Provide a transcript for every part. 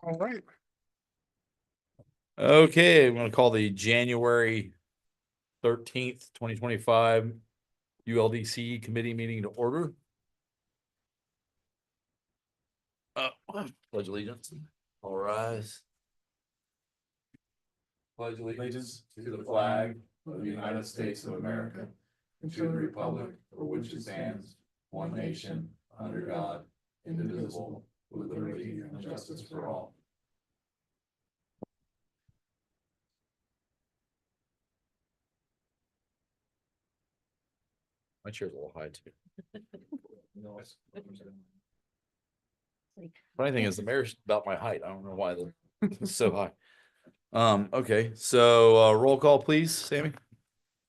All right. Okay, I'm gonna call the January 13th, 2025 ULDC committee meeting to order. Pledge allegiance. All rise. Pledge allegiance to the flag of the United States of America and to the republic for which it stands, one nation, under God, indivisible, with liberty and justice for all. My chair's a little high too. Funny thing is, the mayor's about my height. I don't know why it's so high. Okay, so roll call, please, Sammy.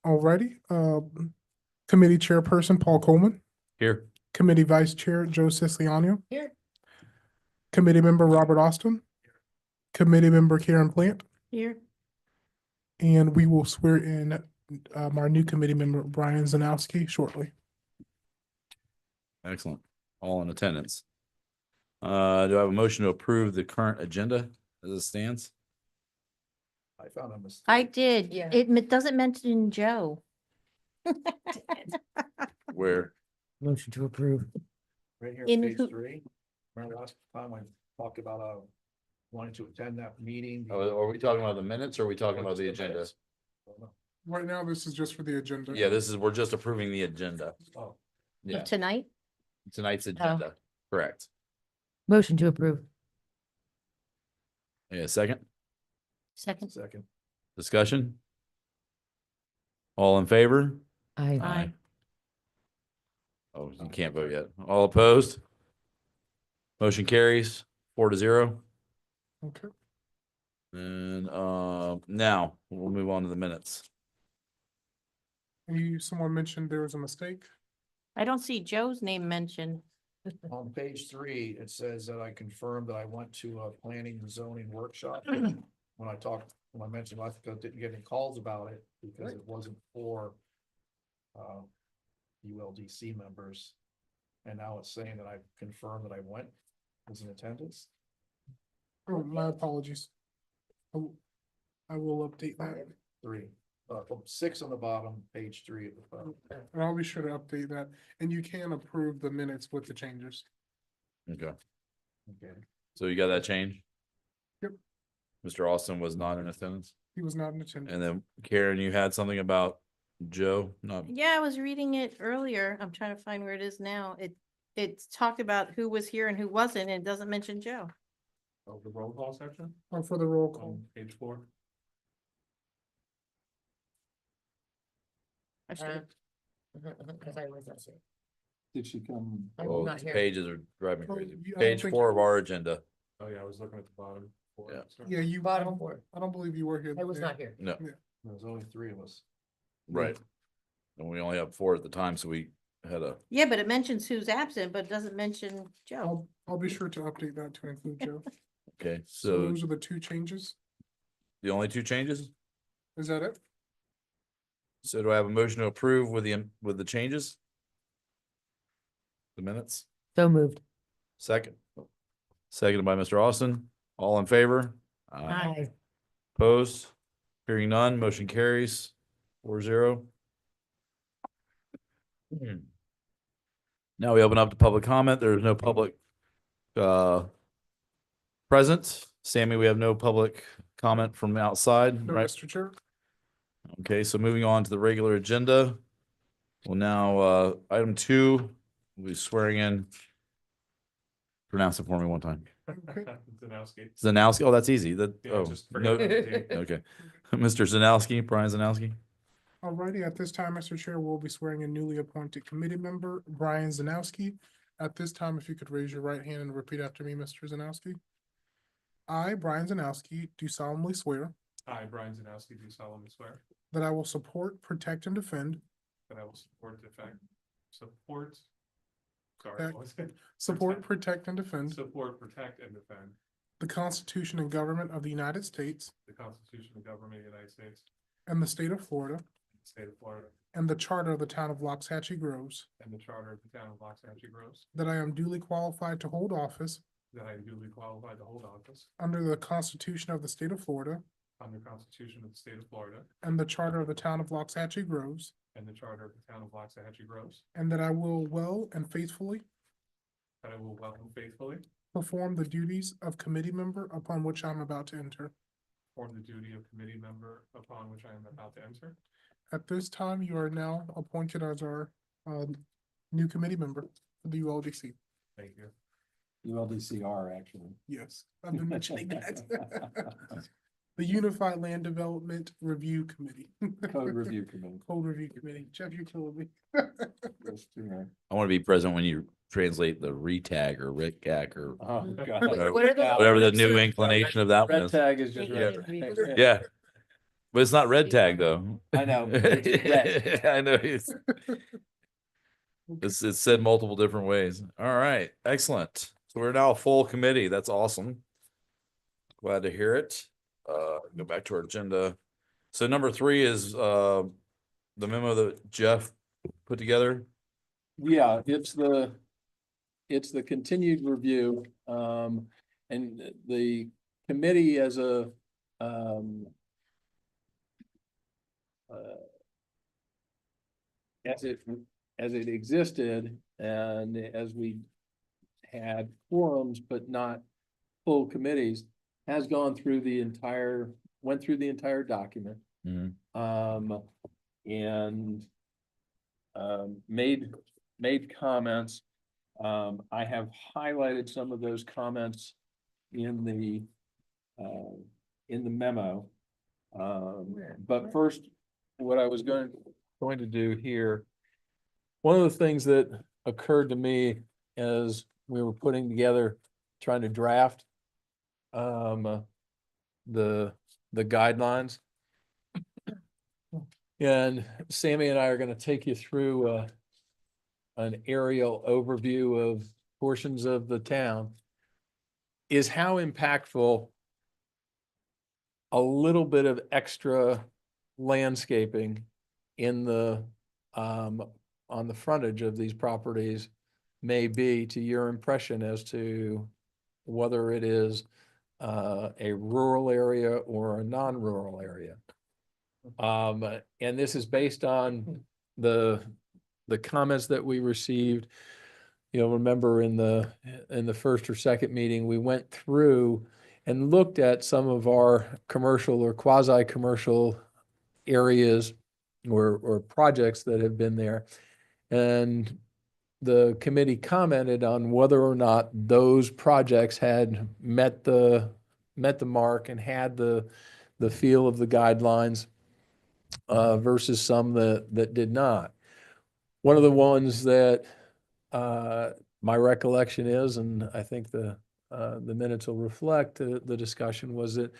Alrighty. Committee Chairperson Paul Coleman, Here. Committee Vice Chair Joe Siciliano. Here. Committee Member Robert Austin. Committee Member Karen Plant. Here. And we will swear in our new committee member Brian Zanowski shortly. Excellent. All in attendance. Do I have a motion to approve the current agenda as it stands? I found a mistake. I did. Yeah. It doesn't mention Joe. Where? Motion to approve. Right here, In page who- 3. Remember last time I talked about wanting to attend that meeting? Are we talking about the minutes or are we talking about the agenda? minutes? Right now, this is just for the agenda. Yeah, we're just approving the agenda. Oh, Yeah, Tonight? tonight's agenda, correct. Motion to approve. Yeah, second Second. second. discussion? All in favor? Aye. Oh, you can't vote yet. All opposed? Motion carries 4-0. Okay. And now we'll move on to the minutes. Someone mentioned there was a mistake. I don't see Joe's name mentioned. On page 3, it says that I confirmed that I went to a planning and zoning workshop. When I mentioned last, I didn't get any calls about it because it wasn't for ULDC members. And now it's saying that I confirmed that I went, was in attendance. Oh, my apologies. I will update that. 3, 6 on the bottom, page 3 at the front. And I'll be sure to update that. And you can approve the minutes with the changes. Okay, Okay. so you got that change? Yep. Mr. Austin was not in attendance. He was not in attendance. And then Karen, you had something about Joe, not, Yeah, I was reading it earlier. I'm trying to find where it is now. It talked about who was here and who wasn't, and it doesn't mention Joe. Oh, the roll call section Or for the roll call. on page 4. I should, Cause I was not here. Did she come? I'm oh, not these here. pages are driving me Oh, crazy. I don't Page think 4 you- of our agenda. Oh, yeah, I was looking at the bottom. Yeah. Yeah, I Bottom don't, four. I don't believe you were here. I was today. not here. No, There's only 3 of us. right. And we only have 4 at the time, so we had a, yeah, but it mentions who's absent, but it doesn't mention Joe. I'll be sure to update that to include Joe. okay, So so those are the 2 changes. the only 2 changes? Is that it? So do I have a motion to approve with the changes? The minutes? So moved. Second. Seconded by Mr. Austin. All in favor? Aye. Opposed? Hearing none, motion carries 4-0. Now we open up to public comment. There is no public present. Sammy, we have no public comment from outside, No, right? Mr. Chair. Okay, so moving on to the regular agenda. Well, now, item 2, we'll be swearing in. Pronounce it for me one time. Okay. Zanowski. Zanowski, oh, that's easy. That, Yeah, oh, just no, forget about the name. okay. Mr. Zanowski, Brian Zanowski. Alrighty, at this time, Mr. Chair, we'll be swearing in newly appointed committee member Brian Zanowski. At this time, if you could raise your right hand and repeat after me, Mr. Zanowski. I, Brian Zanowski, do solemnly swear I, Brian Zanowski, do solemnly swear that I will support, protect, and defend that I will support, sorry, Protect. what was it? support, protect, and defend Support, protect, and defend the Constitution and government of the United States the Constitution and government of the United States, and the state of Florida, and the state of Florida, and the charter of the town of Loxahatchee Groves, and the charter of the town of Loxahatchee Groves, that I am duly qualified to hold office that I am duly qualified to hold office under the Constitution of the State of Florida under the Constitution of the State of Florida and the Charter of the Town of Loxahatchee Groves, and the Charter of the Town of Waxahachie Groves, and that I will well and faithfully that I will well and faithfully perform the duties of committee member upon which I am about to enter. perform the duty of committee member upon which I am about to enter. At this time, you are now appointed as our new committee member for the ULDC. Thank you. ULDCR, actually. Yes, I've been mentioning that. The Unified Land Development Review Committee. Code Review Committee. Code Review Committee. Jeff, you're killing me. Those two are- I want to be present when you translate the retag or retag or Oh, God. Whatever- What are the- whatever the new inclination of that one Red is. tag is just. Yeah. red. Yeah. But it's not red tag though. I know, but it's red. I know. It's said multiple different ways. All right, excellent. So we're now a full committee. That's awesome. Glad to hear it. Go back to our agenda. So number 3 is the memo that Jeff put together. Yeah, it's the continued review, and the committee as a, as it existed and as we had forums, but not full committees, has gone through the entire, went through the entire document. Mhm. And made comments. I have highlighted some of those comments in the memo. But first, what I was going to do here, one of the things that occurred to me as we were putting together, trying to draft the guidelines. And Sammy and I are gonna take you through an aerial overview of portions of the town. Is how impactful a little bit of extra landscaping in the on the frontage of these properties may be to your impression as to whether it is a rural area or a non-rural area. And this is based on the comments that we received. You'll remember in the first or second meeting, we went through and looked at some of our commercial or quasi-commercial areas or projects that have been there. And the committee commented on whether or not those projects had met the mark and had the feel of the guidelines versus some that did not. One of the ones that my recollection is, and I think the minutes will reflect the discussion, was that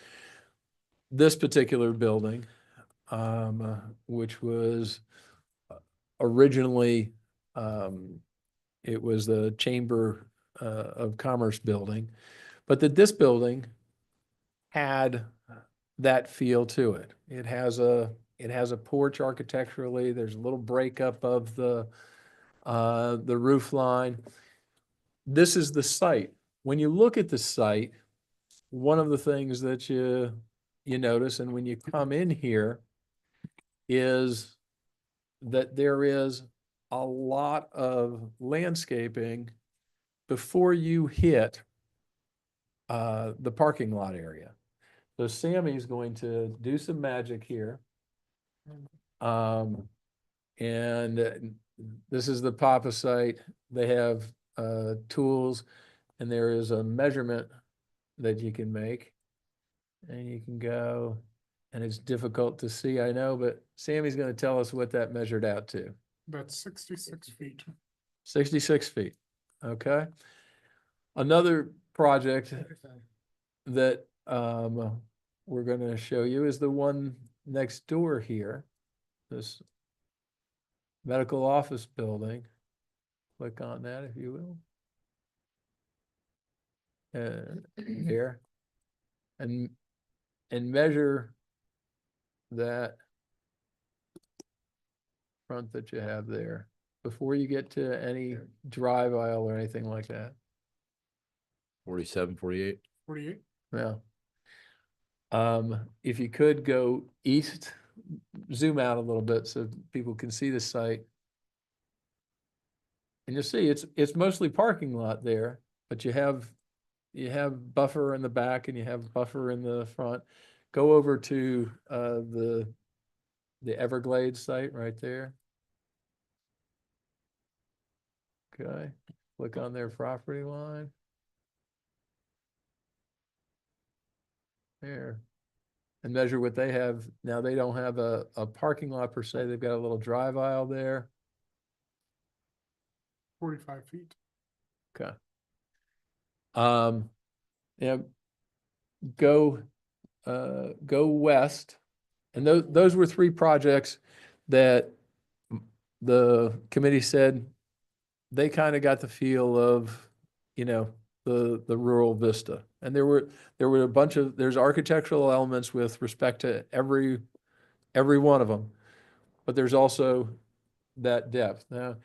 this particular building, which was originally it was the Chamber of Commerce building, but that this building had that feel to it. It has a porch architecturally. There's a little breakup of the roof line. This is the site. When you look at the site, one of the things that you notice, and when you come in here, is that there is a lot of landscaping before you hit the parking lot area. So Sammy's going to do some magic here. And this is the Papa site. They have tools, and there is a measurement that you can make. And you can go, and it's difficult to see, I know, but Sammy's going to tell us what that measured out to. That's 66 feet. 66 feet, okay? Another project that we're gonna show you is the one next door here. This medical office building. Click on that if you will. Here. And measure that front that you have there before you get to any drive aisle or anything like that. 47, 48. 48. Yeah. If you could go east, zoom out a little bit so people can see the site. And you'll see it's mostly parking lot there, but you have buffer in the back and you have buffer in the front. Go over to the Everglades site right there. Okay, click on their property line. There. And measure what they have. Now, they don't have a parking lot per se. They've got a little drive aisle there. 45 feet. Okay. Yeah, go west. And those were three projects that the committee said they kind of got the feel of, the rural vista. And there were a bunch of, there's architectural elements with respect to every one of them. But there's also that depth. Now,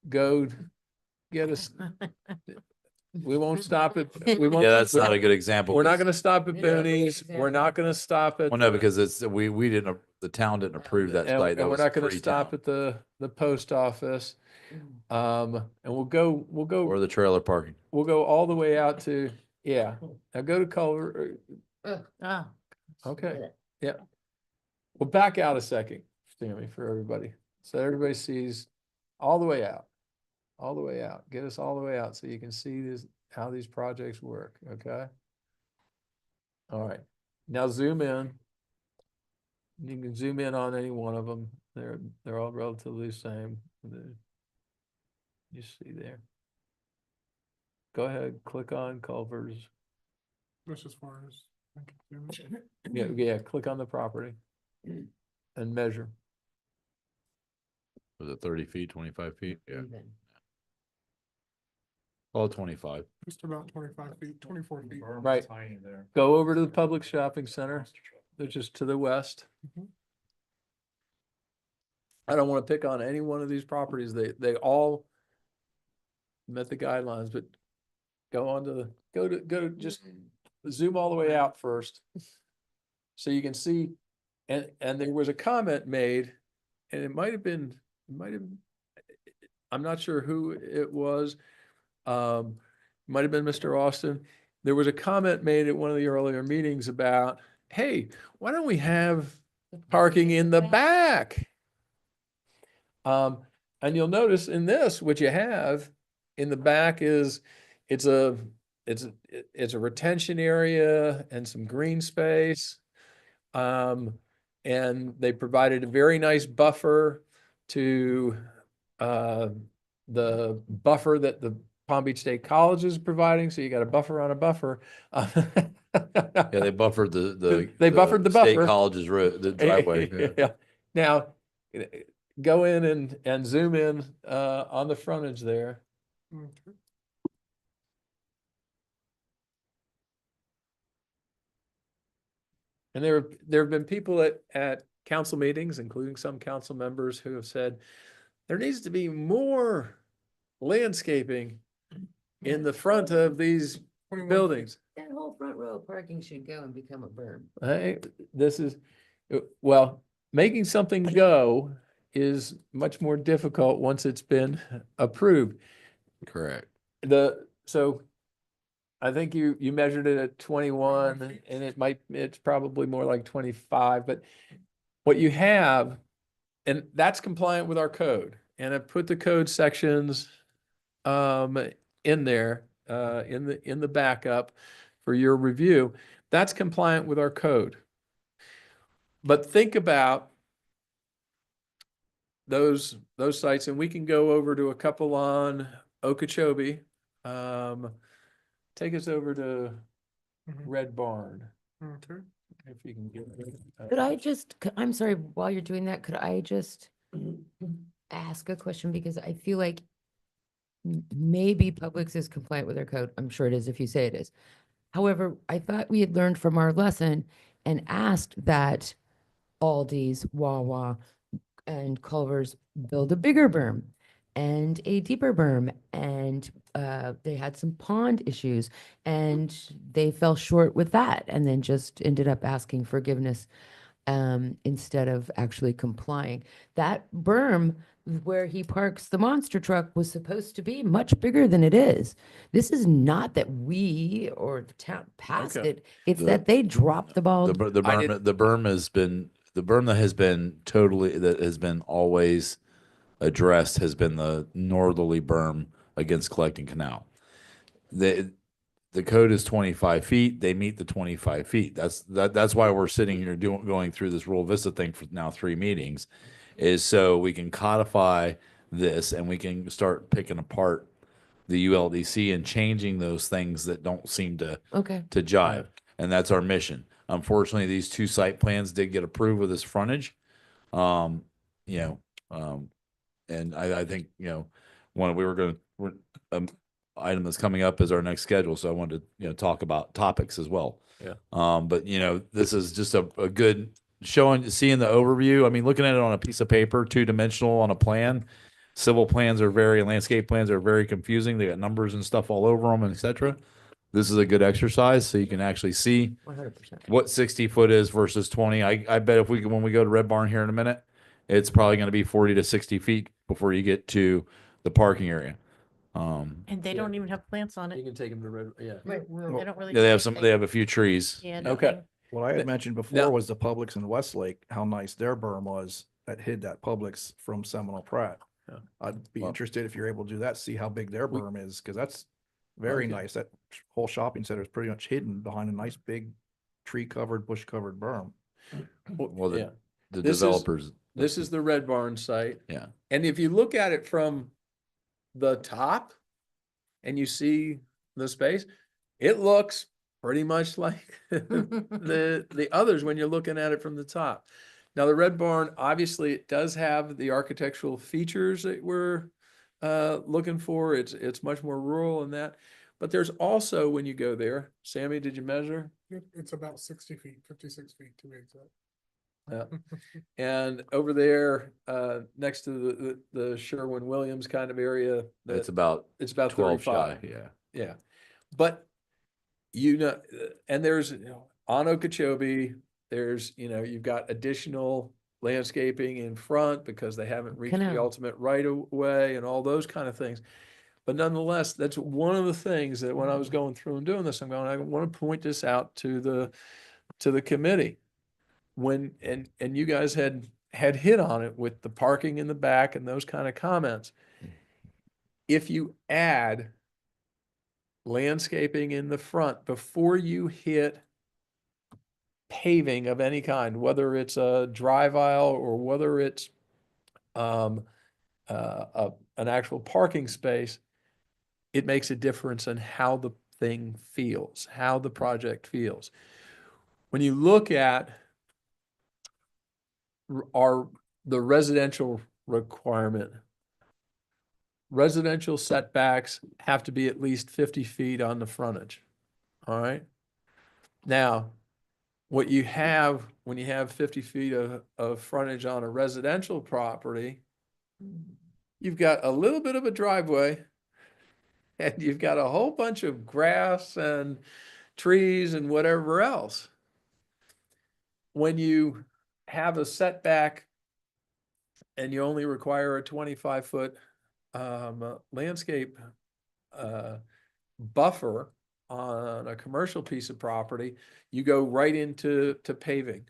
go get us. We won't stop at, we won't. Yeah, that's not a good example. We're not 'cause- gonna stop at Yeah, great Boonies. We're not gonna stop at. Well, no, because we didn't, the town didn't approve that And site. That we're was not gonna pre-town. stop at the post office. And we'll Or go the trailer parking. all the way out to, yeah. Now go to Culver. Ah, Okay, yeah. We'll back out a second, Tammy, for everybody. So everybody sees all the way out. All the way out. Get us all the way out so you can see this, how these projects work, okay? All right, now zoom in. You can zoom in on any one of them. They're all relatively the same. You see there. Go ahead, click on Culvers. That's as far as I can zoom in. Yeah, click on the property and measure. Was it 30 feet, 25 feet? Yeah. Even. Oh, 25. Just about 25 feet, 24 feet. Berm is Right. Tiny there. Go over to the public shopping center, which is to the west. Mhm. I don't want to pick on any one of these properties. They all met the guidelines, but go to just zoom all the way out first. So you can see, and there was a comment made, and it might have, I'm not sure who it was. Might have been Mr. Austin. There was a comment made at one of the earlier meetings about, hey, why don't we have parking in the back? And you'll notice in this, what you have in the back is, it's a retention area and some green space. And they provided a very nice buffer to, the buffer that the Palm Beach State College is providing, so you got a buffer on a buffer. Yeah, they buffered They buffered the State buffer. College's road, the driveway. Yeah. Yeah. Now, go in and zoom in on the frontage there. Okay. And there have been people at council meetings, including some council members, who have said there needs to be more landscaping in the front of these 21 feet. buildings. That whole front row of parking should go and become a berm. Hey, this is, well, making something go is much more difficult once it's been approved. Correct. So I think you measured it at 21 and it's probably more like 25, but what you have, and that's compliant with our code. And I put the code sections in there, in the backup for your review. That's compliant with our code. But think about those sites, and we can go over to a couple on Okeechobee. Take us over to Mhm. Red Barn, Okay. if you can get. Could I just, I'm sorry, while you're doing that, could I just ask a question? Because I feel like maybe Publix is compliant with their code. I'm sure it is if you say it is. However, I thought we had learned from our lesson and asked that Aldi's, Wawa, and Culver's build a bigger berm. and a deeper berm, and they had some pond issues, and they fell short with that, and then just ended up asking forgiveness instead of actually complying. That berm where he parks the monster truck was supposed to be much bigger than it is. This is not that we or the town passed Okay. it. It's The- that they dropped the ball. The berm, the berm has been, the berm that has been totally, that has been always addressed has been the northerly berm against Collecting Canal. The code is 25 feet. They meet the 25 feet. That's why we're sitting here going through this Rural Vista thing for now 3 meetings, is so we can codify this and we can start picking apart the ULDC and changing those things that don't seem to Okay. jive. And that's our mission. Unfortunately, these 2 site plans did get approved with this frontage. You know, and I think, you know, item that's coming up is our next schedule. So I wanted to, you know, talk about topics as well. Yeah. But you know, this is just a good seeing the overview. I mean, looking at it on a piece of paper, 2-dimensional on a plan. Civil plans are landscape plans are very confusing. They got numbers and stuff all over them, and et cetera. This is a good exercise so you can actually see 100%. what 60 foot is versus 20. I bet when we go to Red Barn here in a minute, it's probably going to be 40 to 60 feet before you get to the parking area. And they don't even have plants on You it. can take them to red, yeah. They don't really. Yeah, they do have they anything. have a few trees. Yeah, Okay. nothing. What I Th- had mentioned now- before was the Publix in Westlake, how nice their berm was that hid that Publix from Seminole Pratt. Yeah. I'd be Well- interested if you're able to do that, see how big their We- berm is, because that's very Okay. nice. That whole shopping center is pretty much hidden behind a nice big tree covered, bush covered berm. Well, Yeah. the This is- developers. This is the Red Barn site. Yeah. And if you look at it from the top and you see the space, it looks pretty much like the others when you're looking at it from the top. Now, the Red Barn, obviously, it does have the architectural features that we're looking for. It's much more rural than that. But there's also, when you go there, Sammy, did you measure? It's about 60 feet, 56 feet to be exact. Yeah. And over there, next to the Sherwin-Williams kind of area, It's that about it's about 12 shy. 35. Yeah. Yeah. But you know, and there's, you know, on Okeechobee, there's, you know, you've got additional landscaping in front because they haven't reached the Canal. ultimate right of way and all those kind of things. But nonetheless, that's one of the things that when I was going through and doing this, I want to point this out to the committee. When, and you guys had hit on it with the parking in the back and those kind of comments. If you add landscaping in the front before you hit paving of any kind, whether it's a drive aisle or whether it's an actual parking space, it makes a difference in how the thing feels, how the project feels. When you look at the residential requirement, residential setbacks have to be at least 50 feet on the frontage. All right. Now, what you have when you have 50 feet of frontage on a residential property, you've got a little bit of a driveway and you've got a whole bunch of grass and trees and whatever else. When you have a setback and you only require a 25-foot landscape buffer on a commercial piece of property, you go right into paving.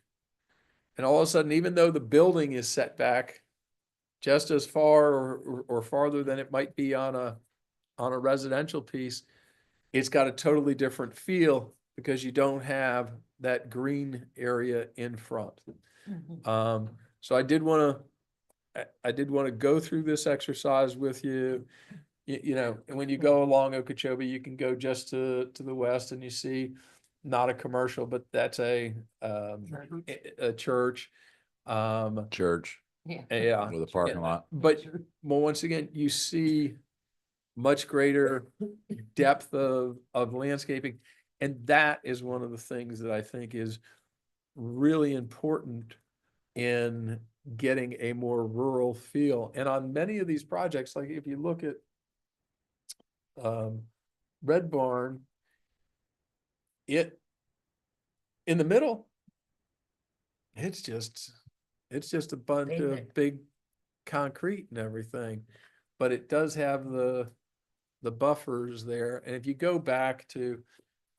And all of a sudden, even though the building is set back just as far or farther than it might be on a residential piece, it's got a totally different feel because you don't have that green area in front. So I did want to go through this exercise with you. You know, and when you go along Okeechobee, you can go just to the west and you see not a commercial, but that's a church. Church Yeah. with a parking lot. But well, once again, you see much greater depth of landscaping. And that is one of the things that I think is really important in getting a more rural feel. And on many of these projects, like if you look at Red Barn, in the middle, it's just a bunch Pavement. of big concrete and everything. But it does have the buffers there. And if you go back to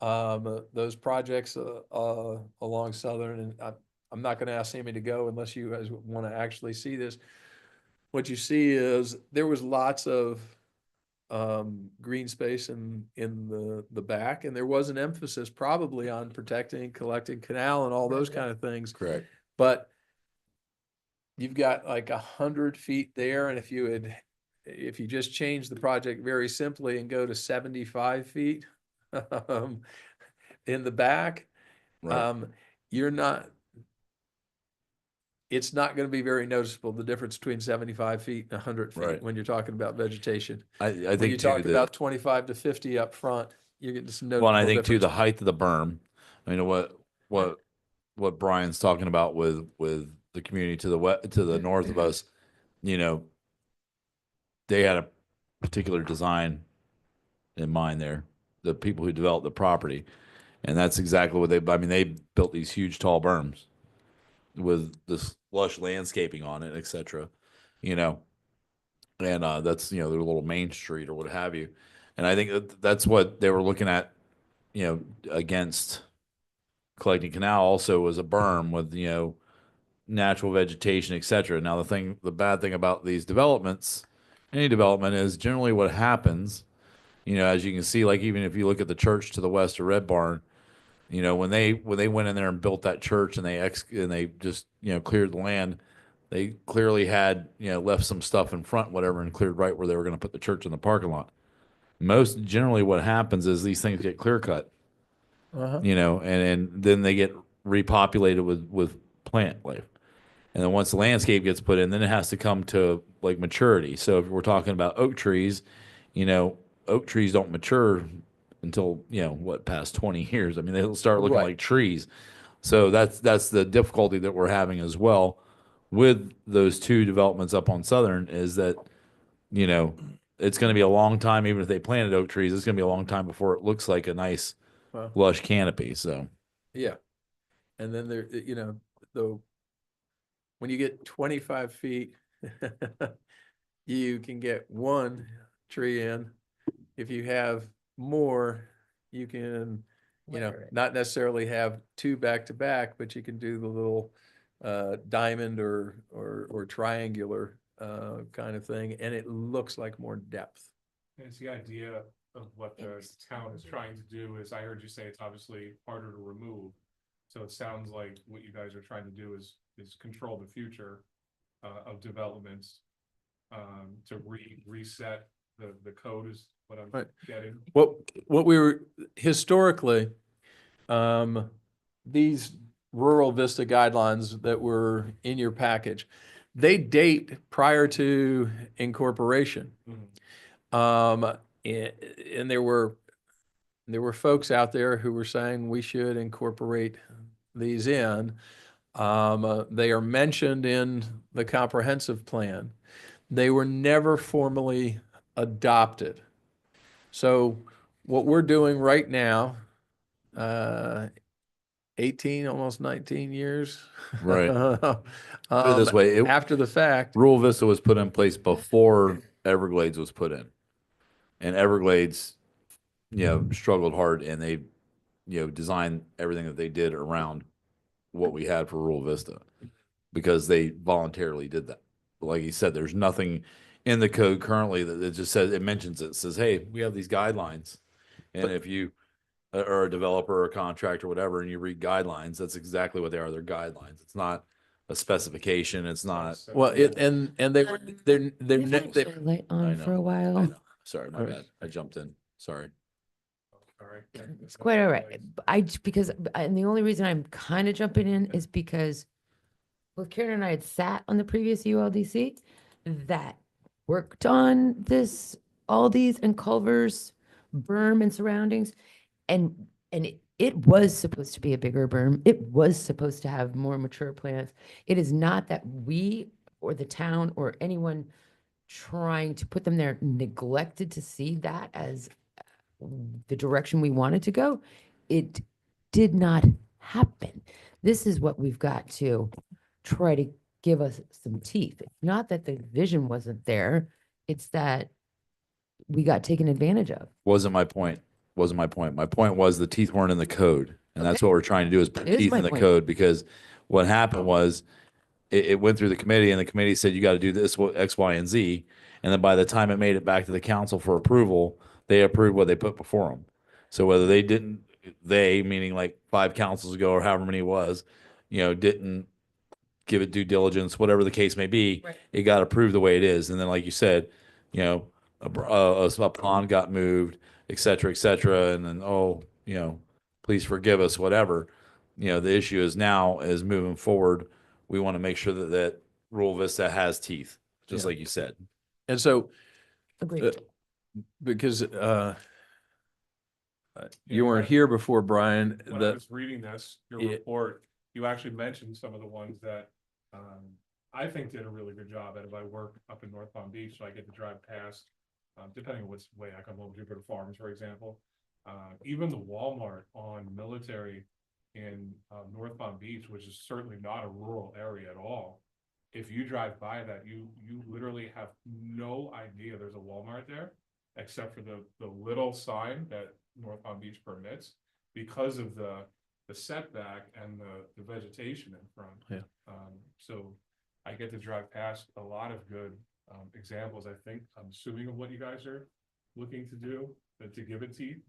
those projects along Southern, and I'm not gonna ask Sammy to go unless you guys want to actually see this. What you see is there was lots of green space in the back, and there was an emphasis probably on protecting, collecting canal and all those kind of things. Correct. But you've got like 100 feet there, and if you just change the project very simply and go to 75 feet in the back, Right. it's not going to be very noticeable, the difference between 75 feet and 100 feet Right. when you're talking about vegetation. I When you think talk too, about 25 to 50 up front, you're getting some well, and I noticeable think too, the difference. height of the berm, I mean, what Brian's talking about with the community to the west, to the north of us, you know, they had a particular design in mind there, the people who developed the property. And that's exactly what they built these huge tall berms with this lush landscaping on it, et cetera, you know. And that's, their little main street or what have you. And I think that's what they were looking at, against collecting canal also was a berm with, natural vegetation, et cetera. Now the bad thing about these developments, any development, is generally what happens, as you can see, like even if you look at the church to the west of Red Barn, when they went in there and built that church and they just, cleared the land, they clearly had, left some stuff in front, whatever, and cleared right where they were going to put the church in the parking lot. Most generally what happens is these things get clear cut, Uh-huh. and then they get repopulated with plant life. And then once the landscape gets put in, then it has to come to like maturity. So if we're talking about oak trees, oak trees don't mature until, past 20 years. I mean, they'll start looking Right. like trees. So that's the difficulty that we're having as well with those two developments up on Southern, is that, it's going to be a long time, even if they planted oak trees, it's going to be a long time before it looks like a nice Well, lush canopy. So, yeah. And then there, when you get 25 feet, you can get one tree in. If you have more, you can, Layer it. not necessarily have two back to back, but you can do the little diamond or triangular kind of thing, and it looks like more depth. And it's the idea of what the town is trying to do is, I heard you say it's obviously harder to remove. So it sounds like what you guys are trying to do is control the future of developments to reset the code is what I'm Right. getting. What we were historically, these rural Vista guidelines that were in your package, they date prior to incorporation. And there were folks out there who were saying we should incorporate these in. They are mentioned in the comprehensive plan. They were never formally adopted. So what we're doing right now, 18, almost 19 years. Right. Put it this way, After the fact. Rural Vista was put in place before Everglades was put in. And Everglades, struggled hard, and they, designed everything that they did around what we had for Rural Vista because they voluntarily did that. But like you said, there's nothing in the code currently that just says, it mentions it, says, hey, we have these guidelines. And if you are a developer or a contractor or whatever, and you read guidelines, that's exactly what they are. They're guidelines. It's not a specification. It's not. Well, and they're We've had they, Charlotte I on know, for a I while. know. Sorry, my bad. I jumped in. Sorry. All right. It's quite all right. And the only reason I'm kind of jumping in is because both Karen and I had sat on the previous ULDC that worked on this, all these and Culver's berm and surroundings. And it was supposed to be a bigger berm. It was supposed to have more mature plants. It is not that we or the town or anyone trying to put them there neglected to see that as the direction we wanted to go. It did not happen. This is what we've got to try to give us some teeth. It's not that the vision wasn't there. It's that we got taken advantage of. Wasn't my point. Wasn't my point. My point was the teeth weren't in the code. And that's Okay. what we're trying to do is put It is teeth my in the point. code, because what happened was it went through the committee and the committee said, you got to do this, X, Y, and Z. And then by the time it made it back to the council for approval, they approved what they put before them. So whether they didn't, they, meaning like 5 councils ago or however many it was, didn't give it due diligence, whatever the case may be, Right. it got approved the way it is. And then, like you said, a pond got moved, et cetera, et cetera. And then, please forgive us, whatever. The issue is now is moving forward. We want to make sure that Rural Vista has teeth, just Yeah. like you said. And so, Agreed. because, Yeah, you weren't here before, Brian, When I that, was reading this, your Yeah. report, you actually mentioned some of the ones that, I think did a really good job. And if I work up in North Palm Beach, so I get to drive past, depending on which way I come home, Jupiter Farms, for example. Even the Walmart on Military in, North Palm Beach, which is certainly not a rural area at all. If you drive by that, you literally have no idea there's a Walmart there, except for the little sign that North Palm Beach permits, because of the setback and the vegetation in front. Yeah. So I get to drive past a lot of good examples, I think, I'm assuming, of what you guys are looking to do, to give it teeth.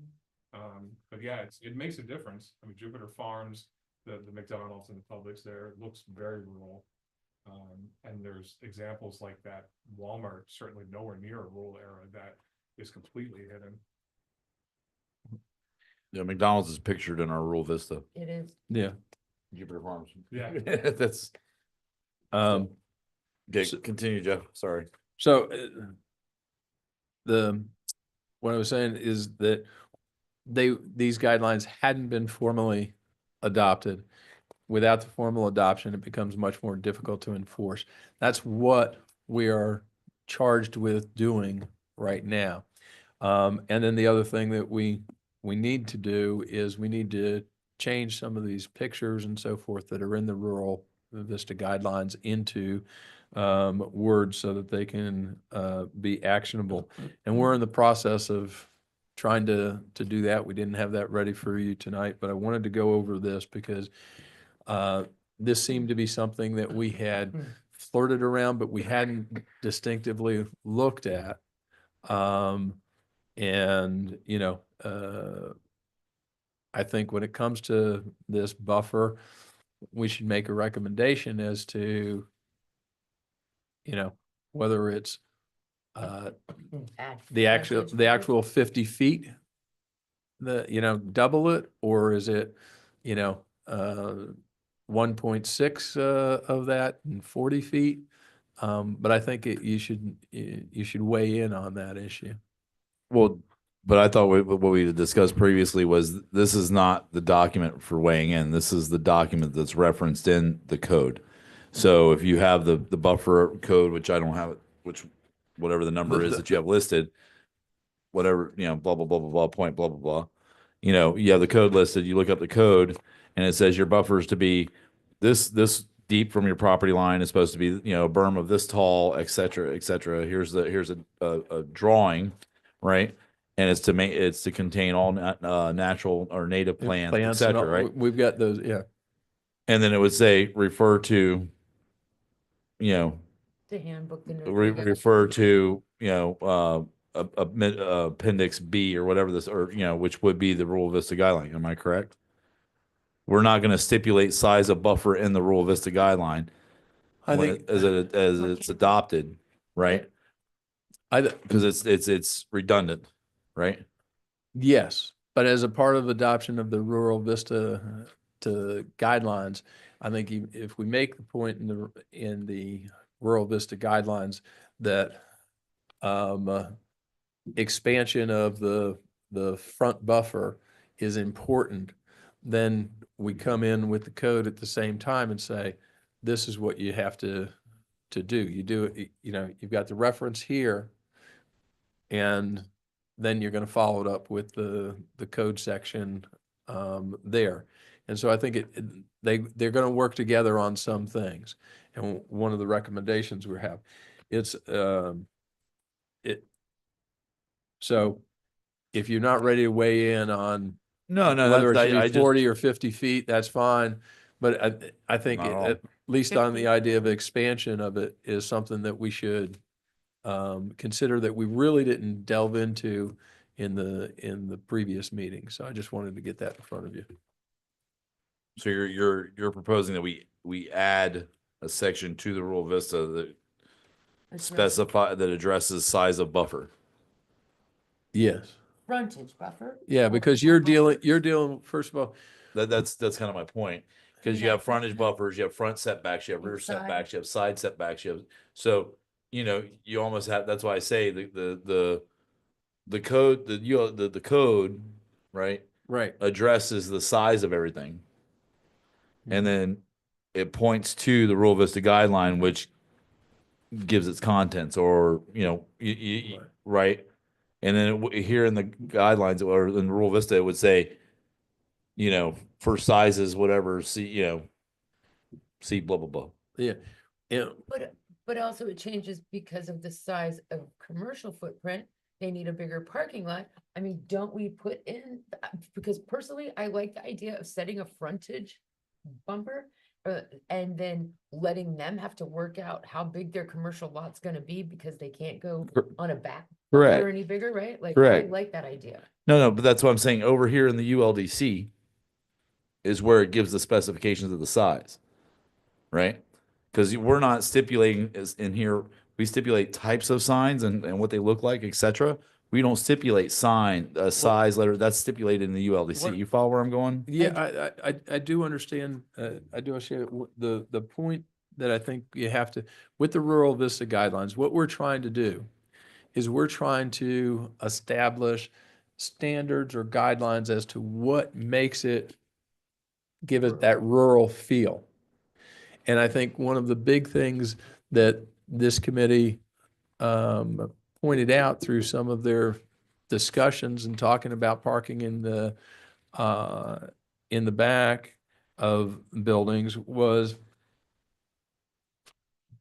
But yeah, it makes a difference. I mean, Jupiter Farms, the McDonald's and the Publix there, it looks very rural. And there's examples like that. Walmart, certainly nowhere near a rural area that is completely hidden. Yeah, McDonald's is pictured in our Rural Vista. It is. yeah. Jupiter Farms. Yeah. That's, Um, okay, So- continue, Jeff. Sorry. So what I was saying is that these guidelines hadn't been formally adopted. Without the formal adoption, it becomes much more difficult to enforce. That's what we are charged with doing right now. And then the other thing that we need to do is we need to change some of these pictures and so forth that are in the Rural Vista guidelines into words so that they can be actionable. And we're in the process of trying to do that. We didn't have that ready for you tonight, but I wanted to go over this because this seemed to be something that we had flirted around, but we hadn't distinctively looked at. And, I think when it comes to this buffer, we should make a recommendation as to, whether it's the actual 50 feet, double it, or is it, 1.6 of that and 40 feet? But I think you should weigh in on that issue. Well, but I thought what we discussed previously was this is not the document for weighing in. This is the document that's referenced in the code. So if you have the buffer code, which I don't have it, which whatever the number is that you have listed, whatever, blah, blah, blah, blah, blah, point, blah, blah, blah. You have the code listed, you look up the code and it says your buffer is to be this deep from your property line, is supposed to be, a berm of this tall, et cetera, et cetera. Here's a drawing, right? And it's to contain all natural or native plants, et and cetera, all- right? We've got those, yeah. And then it would say, refer to, The handbook. refer to, appendix B or whatever this, or, which would be the Rural Vista guideline. Am I correct? We're not going to stipulate size of buffer in the Rural Vista guideline I when think, as it's adopted, right? Because it's redundant, right? yes, but as a part of adoption of the Rural Vista to guidelines, I think if we make the point in the Rural Vista guidelines that expansion of the front buffer is important, then we come in with the code at the same time and say, this is what you have to do. You do it, you know, you've got the reference here. And then you're gonna follow it up with the code section, there. And so I think they're gonna work together on some things. And one of the recommendations we have, so if you're not ready to weigh in on No, whether it that's, should I be just, 40 or 50 feet, that's fine. But I think Not all. at least on the 50. idea of expansion of it is something that we should consider that we really didn't delve into in the previous meeting. So I just wanted to get that in front of you. so you're proposing that we add a section to the Rural Vista that that addresses size of buffer. Yes. Frontage buffer. Yeah, because you're dealing, first of all, That's kind of my point. Because you Yeah. have frontage buffers, you have front setbacks, you have rear And side. setbacks, you have side setbacks, so, you know, you almost have, that's why I say the code, the code, right, right. addresses the size of everything. And then it points to the Rural Vista guideline, which gives its contents, or, you know, right? And then here in the guidelines or in Rural Vista, it would say, you know, for sizes, whatever, see blah, blah, blah. Yeah. Yeah. But also it changes because of the size of commercial footprint. They need a bigger parking lot. I mean, don't we put in, because personally, I like the idea of setting a frontage bumper. And then letting them have to work out how big their commercial lot's gonna be because they can't go on a back. Correct. Or any bigger, right? Like, I Correct. like that idea. No, but that's what I'm saying. Over here in the ULDC is where it gives the specifications of the size, right? Because we're not stipulating as in here, we stipulate types of signs and what they look like, etc. We don't stipulate size, letter, that's stipulated in the ULDC. What- You follow where I'm going? Yeah, I do understand, I do understand the point that I think you have to, with the Rural Vista guidelines, what we're trying to do is we're trying to establish standards or guidelines as to what makes it, give it that rural feel. And I think one of the big things that this committee pointed out through some of their discussions and talking about parking in the back of buildings was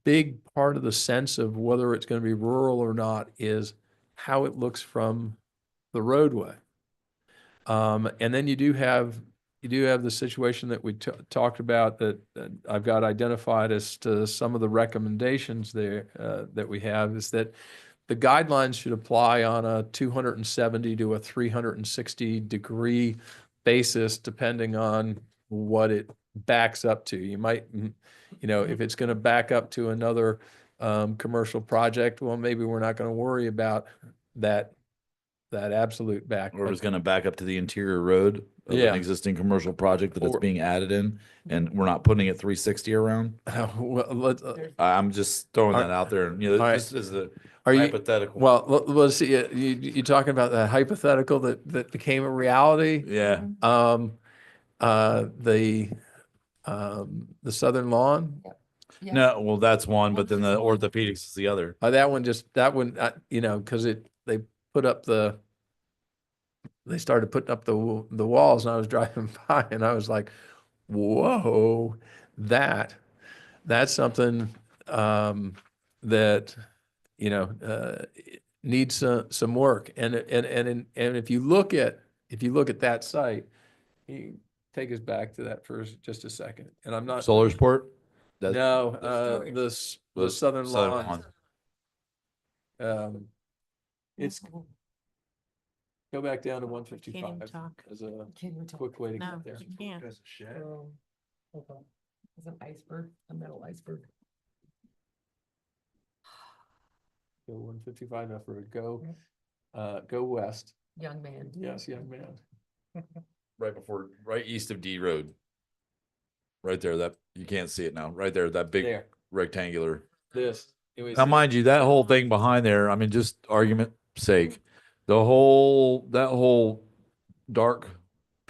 big part of the sense of whether it's going to be rural or not is how it looks from the roadway. And then you do have the situation that we talked about that I've got identified as to some of the recommendations there that we have is that the guidelines should apply on a 270 to a 360 degree basis, depending on what it backs up to. You might, you know, if it's going to back up to another commercial project, well, maybe we're not going to worry about that absolute back. Or it's gonna back up to the interior road of Yeah. an existing commercial project that it's Or- being added in, and we're not putting it 360 around? Well, let's, I'm just throwing Are- that out there, you know, all right. this is a are you, hypothetical. well, let's see, you talking about that hypothetical that became a reality? Yeah, The Southern Lawn, no, well, that's one, but then the orthopedics is the other. that one, you know, because they started putting up the walls, and I was driving by, and I was like, whoa, that's something that, you know, needs some work. And if you look at that site, you take us back to that for just a second. And I'm not. Solar Sport? No, the Southern Lawn. It's, go back down to 155 Can't even talk. as a Can we talk? quick way to No, get there. you can't. It's an iceberg, a metal iceberg. Go 155 F road, go west. Young man. Yes, young man. Right east of D Road. Right there, that, you can't see it now, right there, that big There, rectangular. this. It was- Now, mind you, that whole thing behind there, I mean, just argument sake, that whole dark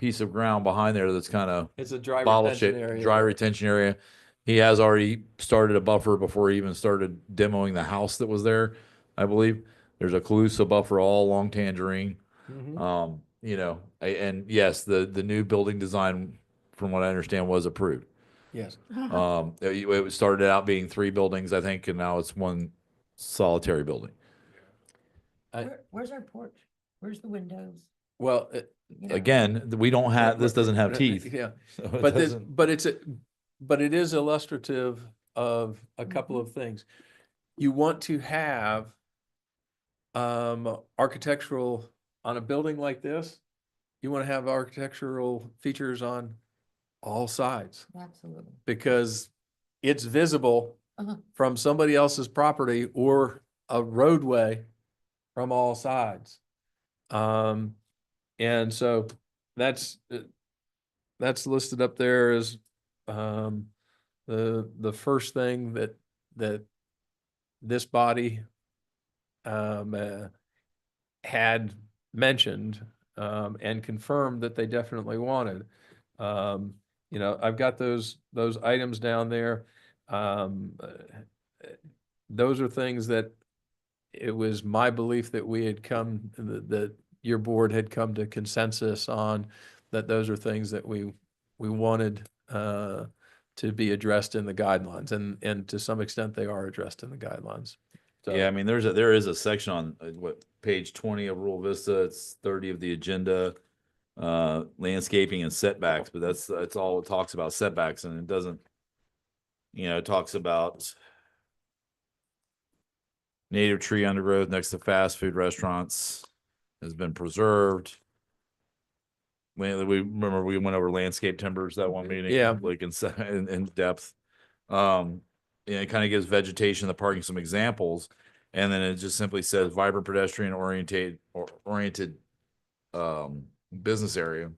piece of ground behind there that's kind of It's a dry bottle retention shaped, area. dry retention area. He has already started a buffer before he even started demoing the house that was there, I believe. There's a Calusa buffer all along Tangerine. Mhm. You know, and yes, the new building design, from what I understand, was approved. Yes. It started out being 3 buildings, I think, and now it's one solitary building. Where's our porch? Where's the windows? Well, You know, Again, we don't have, this doesn't have teeth. Yeah, so it but doesn't- but it is illustrative of a couple of things. You want to have architectural, on a building like this, you want to have architectural features on all sides, Absolutely. because it's visible Uh-huh. from somebody else's property or a roadway from all sides. And so that's listed up there as the first thing that this body had mentioned and confirmed that they definitely wanted. You know, I've got those items down there. Those are things that it was my belief that we had come, that your board had come to consensus on, that those are things that we wanted to be addressed in the guidelines, and to some extent they are addressed in the guidelines. So, Yeah, I mean, there is a section on page 20 of Rule Vista. It's 30 of the agenda, landscaping and setbacks, but that's all it talks about, setbacks, and it doesn't, it talks about native tree undergrowth next to fast food restaurants has been preserved. We remember we went over landscape timbers that one meeting. Yeah. Like in depth. It kind of gives vegetation, the parking, some examples, and then it just simply says vibrant pedestrian oriented business area.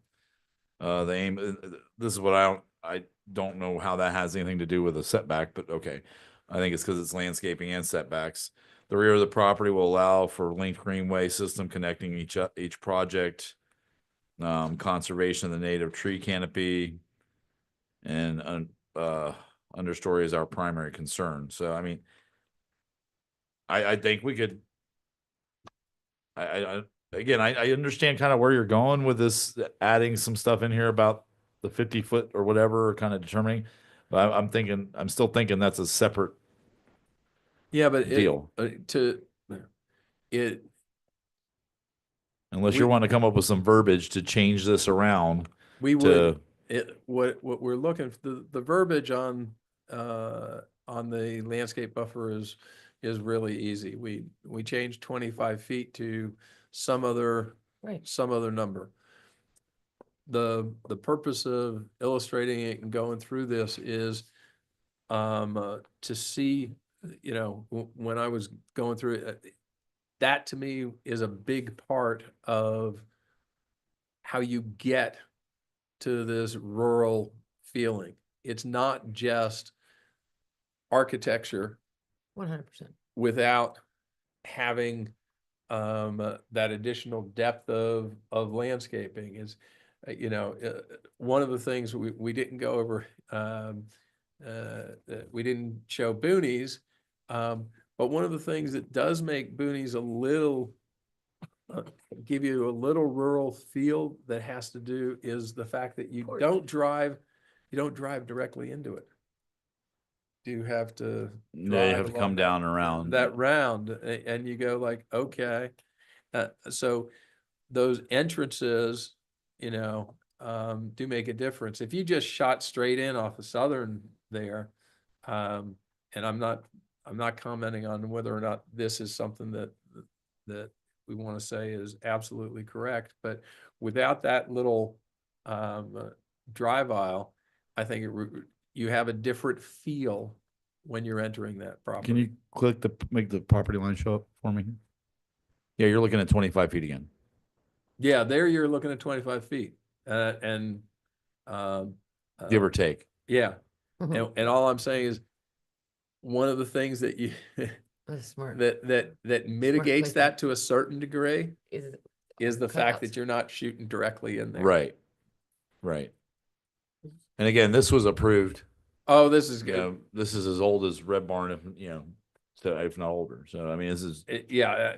The aim, this is what I don't know how that has anything to do with a setback, but okay. I think it's because it's landscaping and setbacks. The rear of the property will allow for linked greenway system connecting each project. Conservation of the native tree canopy, and understory is our primary concern. So I mean, I think we could. Again, I understand kind of where you're going with this, adding some stuff in here about the 50-foot or whatever, kind of determining. But I'm still thinking that's a separate yeah, but deal. Unless We- you want to come up with some verbiage to change this around. we to- would, what we're looking, the verbiage on the landscape buffer is really easy. We changed 25 feet to some other Right. number. The purpose of illustrating it and going through this is to see, when I was going through it, that to me is a big part of how you get to this rural feeling. It's not just architecture 100%. without having that additional depth of landscaping. Is one of the things we didn't go over, we didn't show boonies, but one of the things that does make boonies a little give you a little rural feel, that has to do is the fact that you don't drive directly into it. You have to Yeah, you have drive to come along down around. that round, and you go like, okay. So those entrances, do make a difference. If you just shot straight in off of Southern there, and I'm not commenting on whether or not this is something that we want to say is absolutely correct, but without that little drive aisle, I think you have a different feel when you're entering that property. Can you make the property line show up for me? Yeah, you're looking at 25 feet again. Yeah, there you're looking at 25 feet, and Give or take. yeah, Mhm. and all I'm saying is one of the things that you That's smart. that mitigates placement. that to a certain degree Is is the fact cutouts. that you're not shooting directly in there. Right. Right. And again, this was approved, Oh, this is you good. know, this is as old as Red Barn, if, you know, so if not older. So, I mean, this is, Yeah,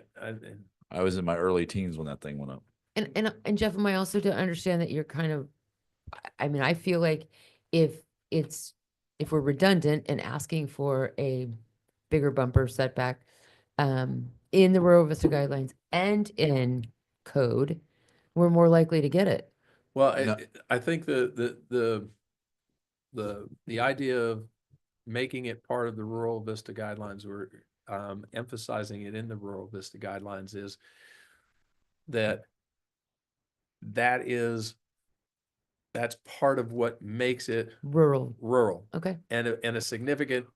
I was in my early teens when that thing went up. And Jeff, am I also to understand that you're kind of, I mean, I feel like if if we're redundant and asking for a bigger bumper setback, in the Rural Vista guidelines and in code, we're more likely to get it. well, No. I think the idea of making it part of the Rural Vista guidelines, or emphasizing it in the Rural Vista guidelines, is that that's part of what makes it Rural, rural, okay? and a significant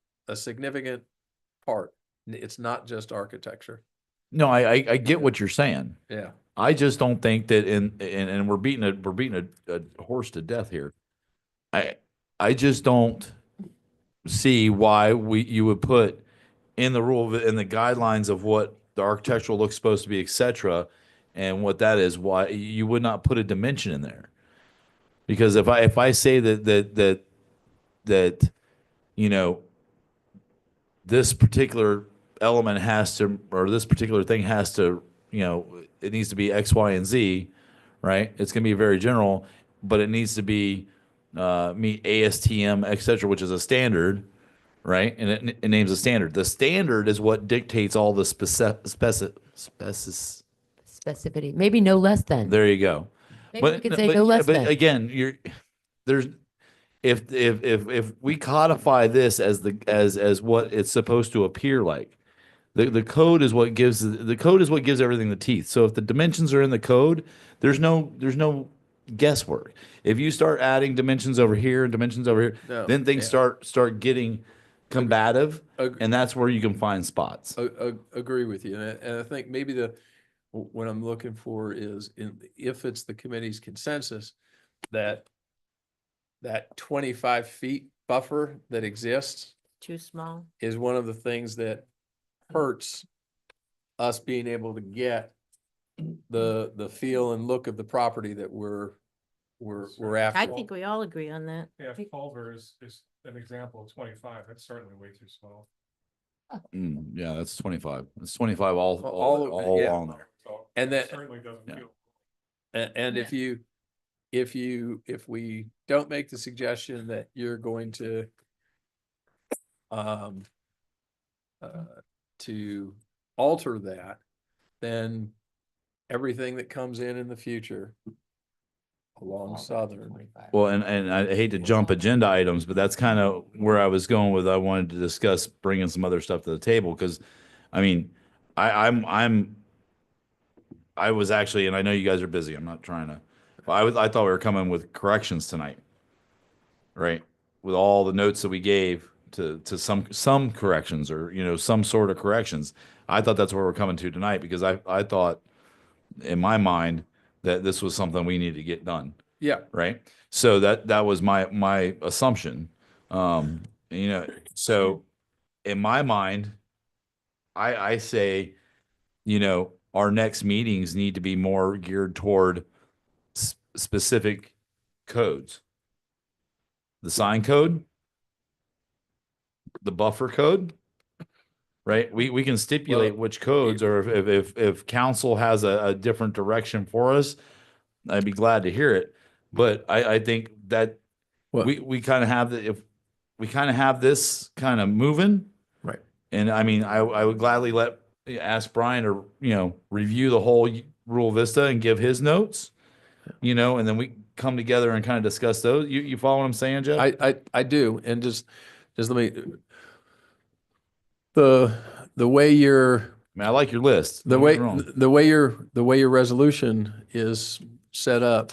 part. It's not just architecture. No, I get what you're saying. Yeah. I just don't think that and we're beating a horse to death here. I just don't see why you would put in the in the guidelines of what the architectural looks supposed to be, et cetera, and what that is, why you would not put a dimension in there. Because if I say that you know, this particular element has to, or this particular thing has to, you know, it needs to be X, Y, and Z, right? It's going to be very general, but it needs to be meet ASTM, et cetera, which is a standard, right? And it names a standard. The standard is what dictates all the Specificity, maybe no less than. There you go. Maybe we could say no less but than. again, there's if we codify this as what it's supposed to appear like, the code is what gives everything the teeth. So if the dimensions are in the code, there's no guesswork. If you start adding dimensions over here and dimensions over here, No, then things yeah. start getting combative, and that's where you can find spots. Agree with you, and I think maybe what I'm looking for is, if it's the committee's consensus that 25 feet buffer that exists Too small. is one of the things that hurts us being able to get the feel and look of the property that we're after. I think we all agree on that. Yeah, Culver is an example of 25. That's certainly way too small. Yeah, that's 25. It's 25 all yeah. along there. So And it that- certainly doesn't Yeah. feel. And if we don't make the suggestion that you're going to to alter that, then everything that comes in the future along Southern. Well, and I hate to jump agenda items, but that's kind of where I was going with. I wanted to discuss bringing some other stuff to the table because, I mean, I was actually, and I know you guys are busy. I'm not trying to. I thought we were coming with corrections tonight, right? With all the notes that we gave to some corrections, or some sort of corrections. I thought that's where we're coming to tonight, because I thought in my mind that this was something we needed to get done. Yeah. Right. So that was my assumption. So in my mind, I say, our next meetings need to be more geared toward specific codes. The sign code, the buffer code, right? We can stipulate which codes, or if council has a different direction for us, I'd be glad to hear it. But I think that Well- we kind of have if we kind of have this kind of moving. Right. And I mean, I would gladly ask Brian to, review the whole Rural Vista and give his notes, and then we come together and kind of discuss those. You follow what I'm saying, Jeff? I do, and just let me, the way you're, I mean, I like your list. the Don't way, get me wrong. the way your resolution is set up,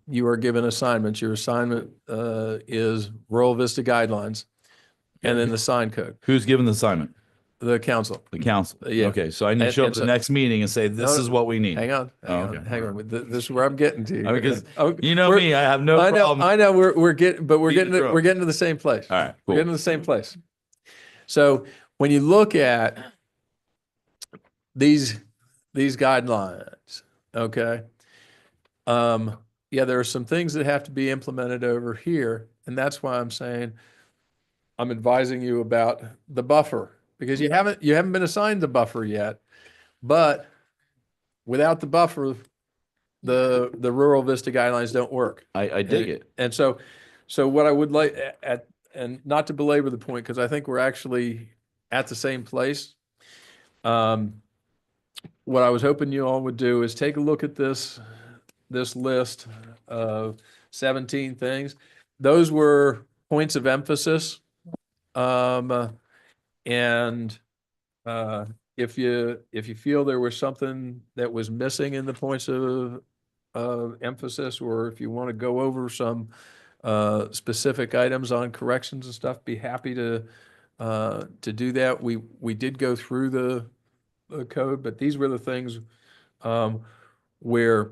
you are given assignments. Your assignment, is Rural Vista guidelines, and then the sign code, Who's given the assignment? the council. The council. Yeah. Okay, so I need to And- show up and at so- the next meeting and say, this No, is what we need. Hang on, Oh, okay. hang on. This is where I'm getting to. I mean, 'cause Oh, You know we're- me, I have no I know, problem. I know, we're getting, but we're Beat the getting, to- drum. we're getting to the same place. All right, We're cool. getting to the same place. So when you look at these guidelines, okay? yeah, there are some things that have to be implemented over here, and that's why I'm saying I'm advising you about the buffer, because you haven't been assigned the buffer yet, but without the buffer, the rural Vista guidelines don't work. I dig And- it. And so what I would like and not to belabor the point, because I think we're actually at the same place. What I was hoping you all would do is take a look at this list of 17 things. Those were points of emphasis. And if you feel there was something that was missing in the points of emphasis, or if you want to go over some specific items on corrections and stuff, be happy to do that. We did go through the code, but these were the things where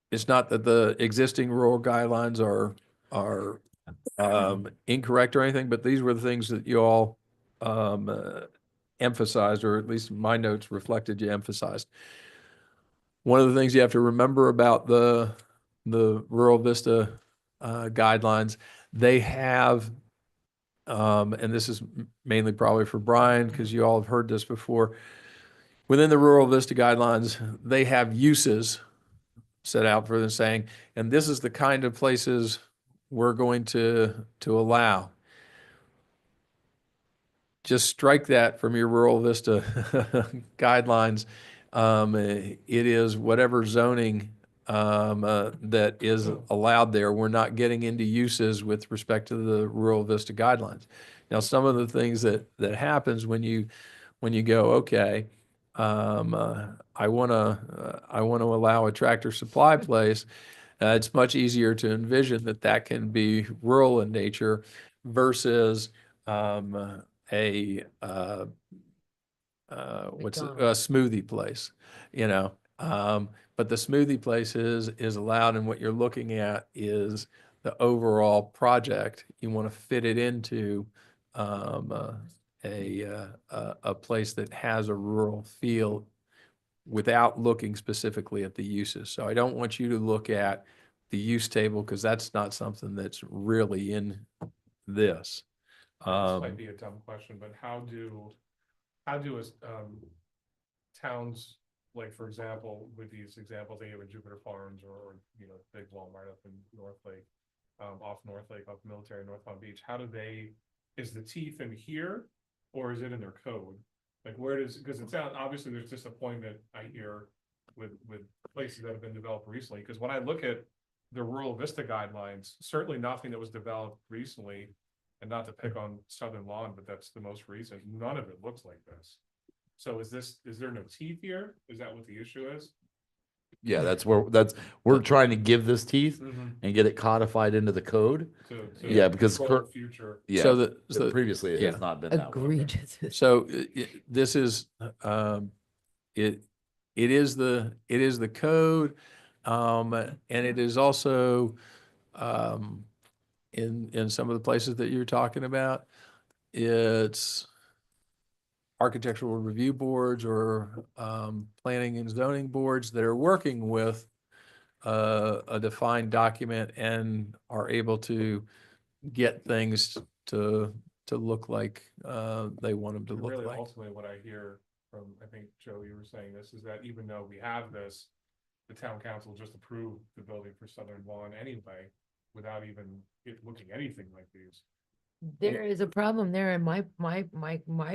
it's not that the existing rural guidelines are incorrect or anything, but these were the things that you all emphasized, or at least my notes reflected you emphasized. One of the things you have to remember about the Rural Vista guidelines, they have, and this is mainly probably for Brian, because you all have heard this before, within the Rural Vista guidelines, they have uses set out for them saying, and this is the kind of places we're going to allow. Just strike that from your Rural Vista guidelines. It is whatever zoning that is allowed there. We're not getting into uses with respect to the Rural Vista guidelines. Now, some of the things that happens when you go, okay, I want to allow a Tractor Supply place. It's much easier to envision that can be rural in nature versus a smoothie place, but the smoothie place is allowed, and what you're looking at is the overall project. You want to fit it into a place that has a rural feel without looking specifically at the uses. So I don't want you to look at the use table, because that's not something that's really in this. This might be a dumb question, but how do towns, like, for example, with these examples they have in Jupiter Farms or big Walmart up in North Lake, off Military, North Palm Beach, is the teeth in here, or is it in their code? Like, where does, because it sounds, obviously there's disappointment I hear with places that have been developed recently, because when I look at the Rural Vista guidelines, certainly nothing that was developed recently, and not to pick on Southern Lawn, but that's the most recent, none of it looks like this. So is there no teeth here? Is that what the issue is? Yeah, we're trying to give this teeth and get it codified into the code. To Yeah, because control the future. Yeah, So previously it yeah. has not been that way. Egregious. So this is, it is the code, and it is also, in some of the places that you're talking about, it's architectural review boards or, planning and zoning boards that are working with a defined document and are able to get things to look like they want them to And look really, like. ultimately, what I hear from, I think, Joe, you were saying this, is that even though we have this, the town council just approved the building for Southern Lawn anyway, without even it looking anything like these. There is a problem there, and my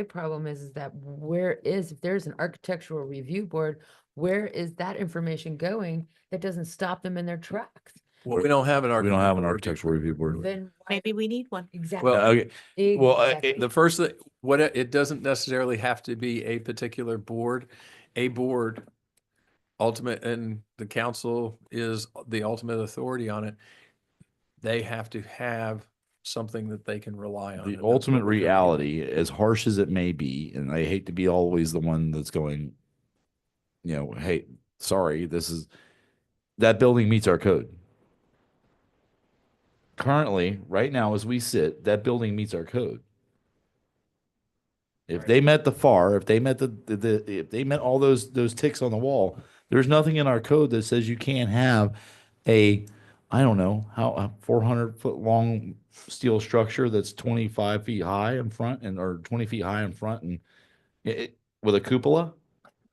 problem is that if there's an architectural review board, where is that information going that doesn't stop them in their tracks? Well, we don't have an We don't have an architectural architectural review board. Then why- Maybe we need one. Exactly. Well, Okay, well, Exactly. The first thing, it doesn't necessarily have to be a particular board. A board, ultimate, and the council is the ultimate authority on it. They have to have something that they can rely on. the and that's ultimate what we're doing. reality, as harsh as it may be, and I hate to be always the one that's going, hey, sorry, that building meets our code. Currently, right now, as we sit, that building meets our code. If Right. they met the FAR, if they met if they met all those ticks on the wall, There's nothing in our code that says you can't have a, I don't know, how, a 400-foot long steel structure that's 25 feet high in front and, or 20 feet high in front and with a cupola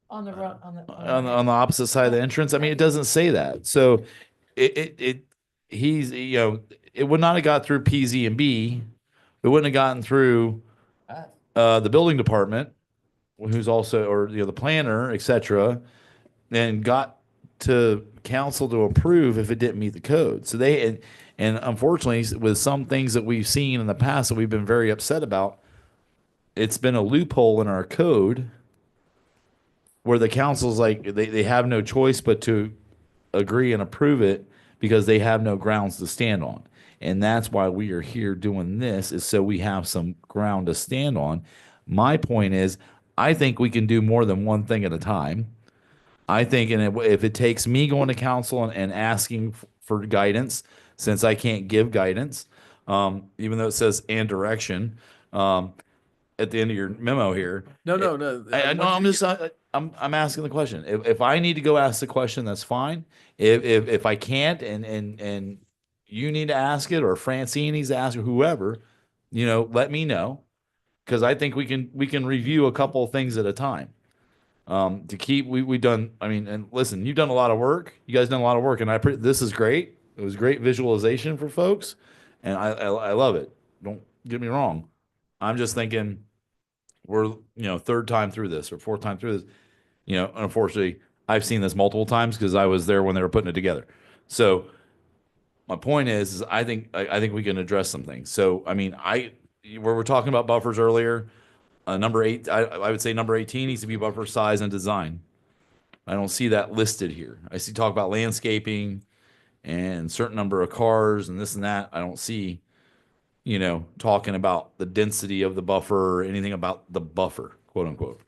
On the road, on the. on the opposite side of the entrance. I mean, it doesn't say that. So he's, you know, it would not have got through PZ and B. It wouldn't have gotten through the building department, who's also, or, you know, the planner, et cetera, and got to council to approve if it didn't meet the code. So and unfortunately, with some things that we've seen in the past that we've been very upset about, it's been a loophole in our code where the council's like, they have no choice but to agree and approve it because they have no grounds to stand on. And that's why we are here doing this, is so we have some ground to stand on. My point is, I think we can do more than one thing at a time. I think, and if it takes me going to council and asking for guidance, since I can't give guidance, even though it says and direction, at the end of your memo here. No. No, I'm once just, I'm asking the question. If I need to go ask the question, that's fine. If I can't and you need to ask it, or Francine needs to ask, or whoever, you know, let me know. Cause I think we can review a couple of things at a time. To keep, we done, I mean, and listen, you've done a lot of work. You guys done a lot of work, and this is great. It was great visualization for folks, and I love it. Don't get me wrong. I'm just thinking we're, you know, third time through this or fourth time through this. You know, unfortunately, I've seen this multiple times because I was there when they were putting it together. So my point is I think we can address some things. So I mean, where we're talking about buffers earlier. Number 8, I would say number 18 needs to be buffer size and design. I don't see that listed here. I see talk about landscaping and certain number of cars and this and that. I don't see, you know, talking about the density of the buffer or anything about the buffer, quote unquote.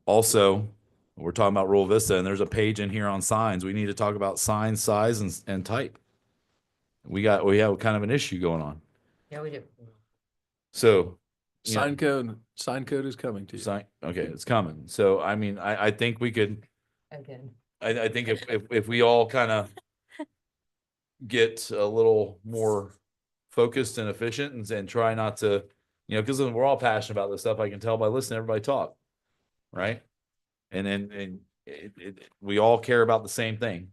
Also, we're talking about Rural Vista, and there's a page in here on signs. We need to talk about sign size and type. We have kind of an issue going on. Yeah, we do. So. you know, sign code is coming to you. Okay, it's coming. So, I mean, I think we could, Again. I think if we all kind of get a little more focused and efficient and try not to, you know, because we're all passionate about this stuff. I can tell by listening to everybody talk, right? And we all care about the same thing.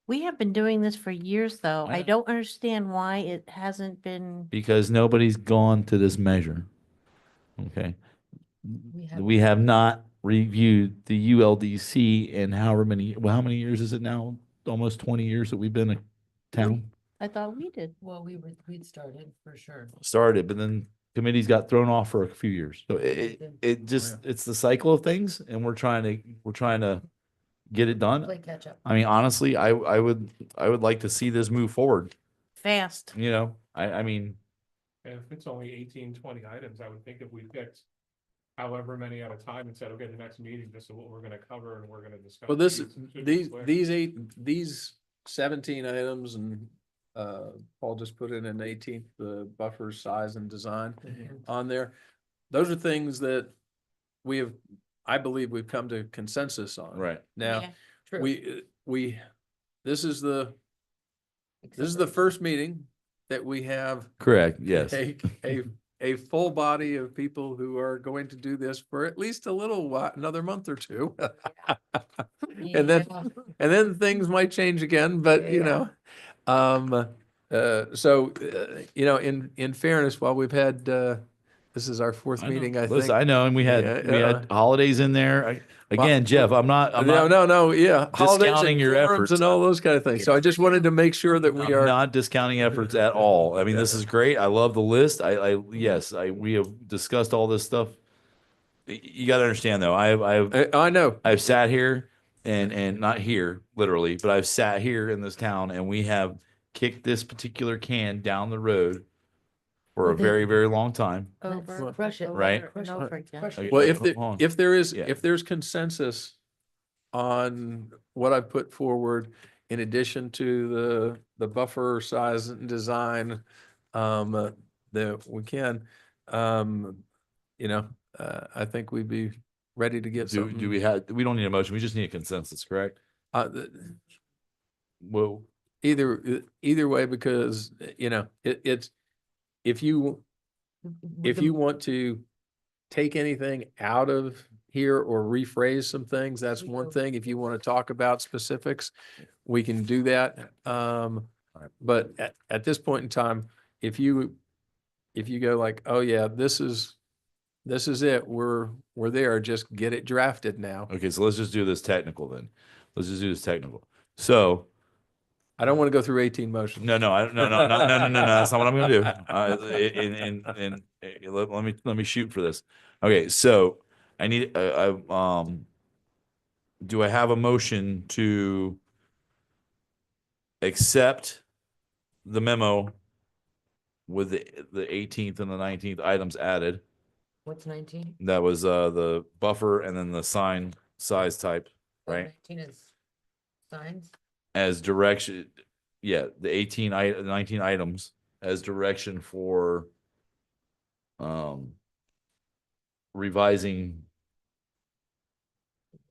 We have been doing this for years, though. I I know. don't understand why it hasn't been. Because nobody's gone to this measure. Okay. We We have not reviewed the ULDC in how many years is it now? Almost 20 years that we've been a town I thought we did. Well, we'd started for sure. started, but then committees got thrown off for a few years. So it just, it's the cycle of things, and we're trying to get it done. Play catch up. I mean, honestly, I would like to see this move forward. Fast. You know, I mean, And if it's only 18, 20 items, I would think if we picked however many at a time and said, okay, the next meeting, this is what we're gonna cover and we're gonna discuss. Well, this, these, it should be clear. these 17 items, and Paul just put in an 18th, the buffer size and design on there. Those are things that I believe we've come to consensus on. right. Now, Yeah. we, this is the first meeting that we have Correct. Yes. a full body of people who are going to do this for at least a little while, another month or two. And then, Yeah. and then things might change again, but you know, you know, in fairness, while we've had, this is our fourth I know. meeting, I Listen, think. I know, and we had Yeah. holidays in there. Again, Jeff, I'm not No, yeah. holidays and discounting your forums efforts. and all those kind of things. So I just wanted to make sure that we I'm are. not discounting efforts at all. I mean, this is great. I love the list. We have discussed all this stuff. You got to understand though, I know. I've sat here and not here literally, but I've sat here in this town and we have kicked this particular can down the road for a Well, then- very, very long time. Over. Crush it. Right. over and over again. Crush it. Well, Hold on. if there is, Yeah. if there's consensus on what I put forward, in addition to the buffer size and design, that we can, you know, I think we'd be ready to get Do something. we don't need a motion, we just need a consensus, correct? The- Well, either way, because, you know, it's, if you want to take anything out of here or rephrase some things, that's We one go- thing. If you want to talk about specifics, we can do that. But at this point in time, if you go like, oh yeah, this is it, we're there, just get it drafted now. okay, so let's just do this technical then. Let's just do this technical. So, I don't want to go through 18 motions. no, that's not what I'm gonna do. Let me shoot for this. Okay, so I need, do I have a motion to accept the memo with the 18th and the 19th items added? What's 19? That was, the buffer and then the sign size type, Oh, right? 19 is signs. As direction, yeah, the 19 items as direction for revising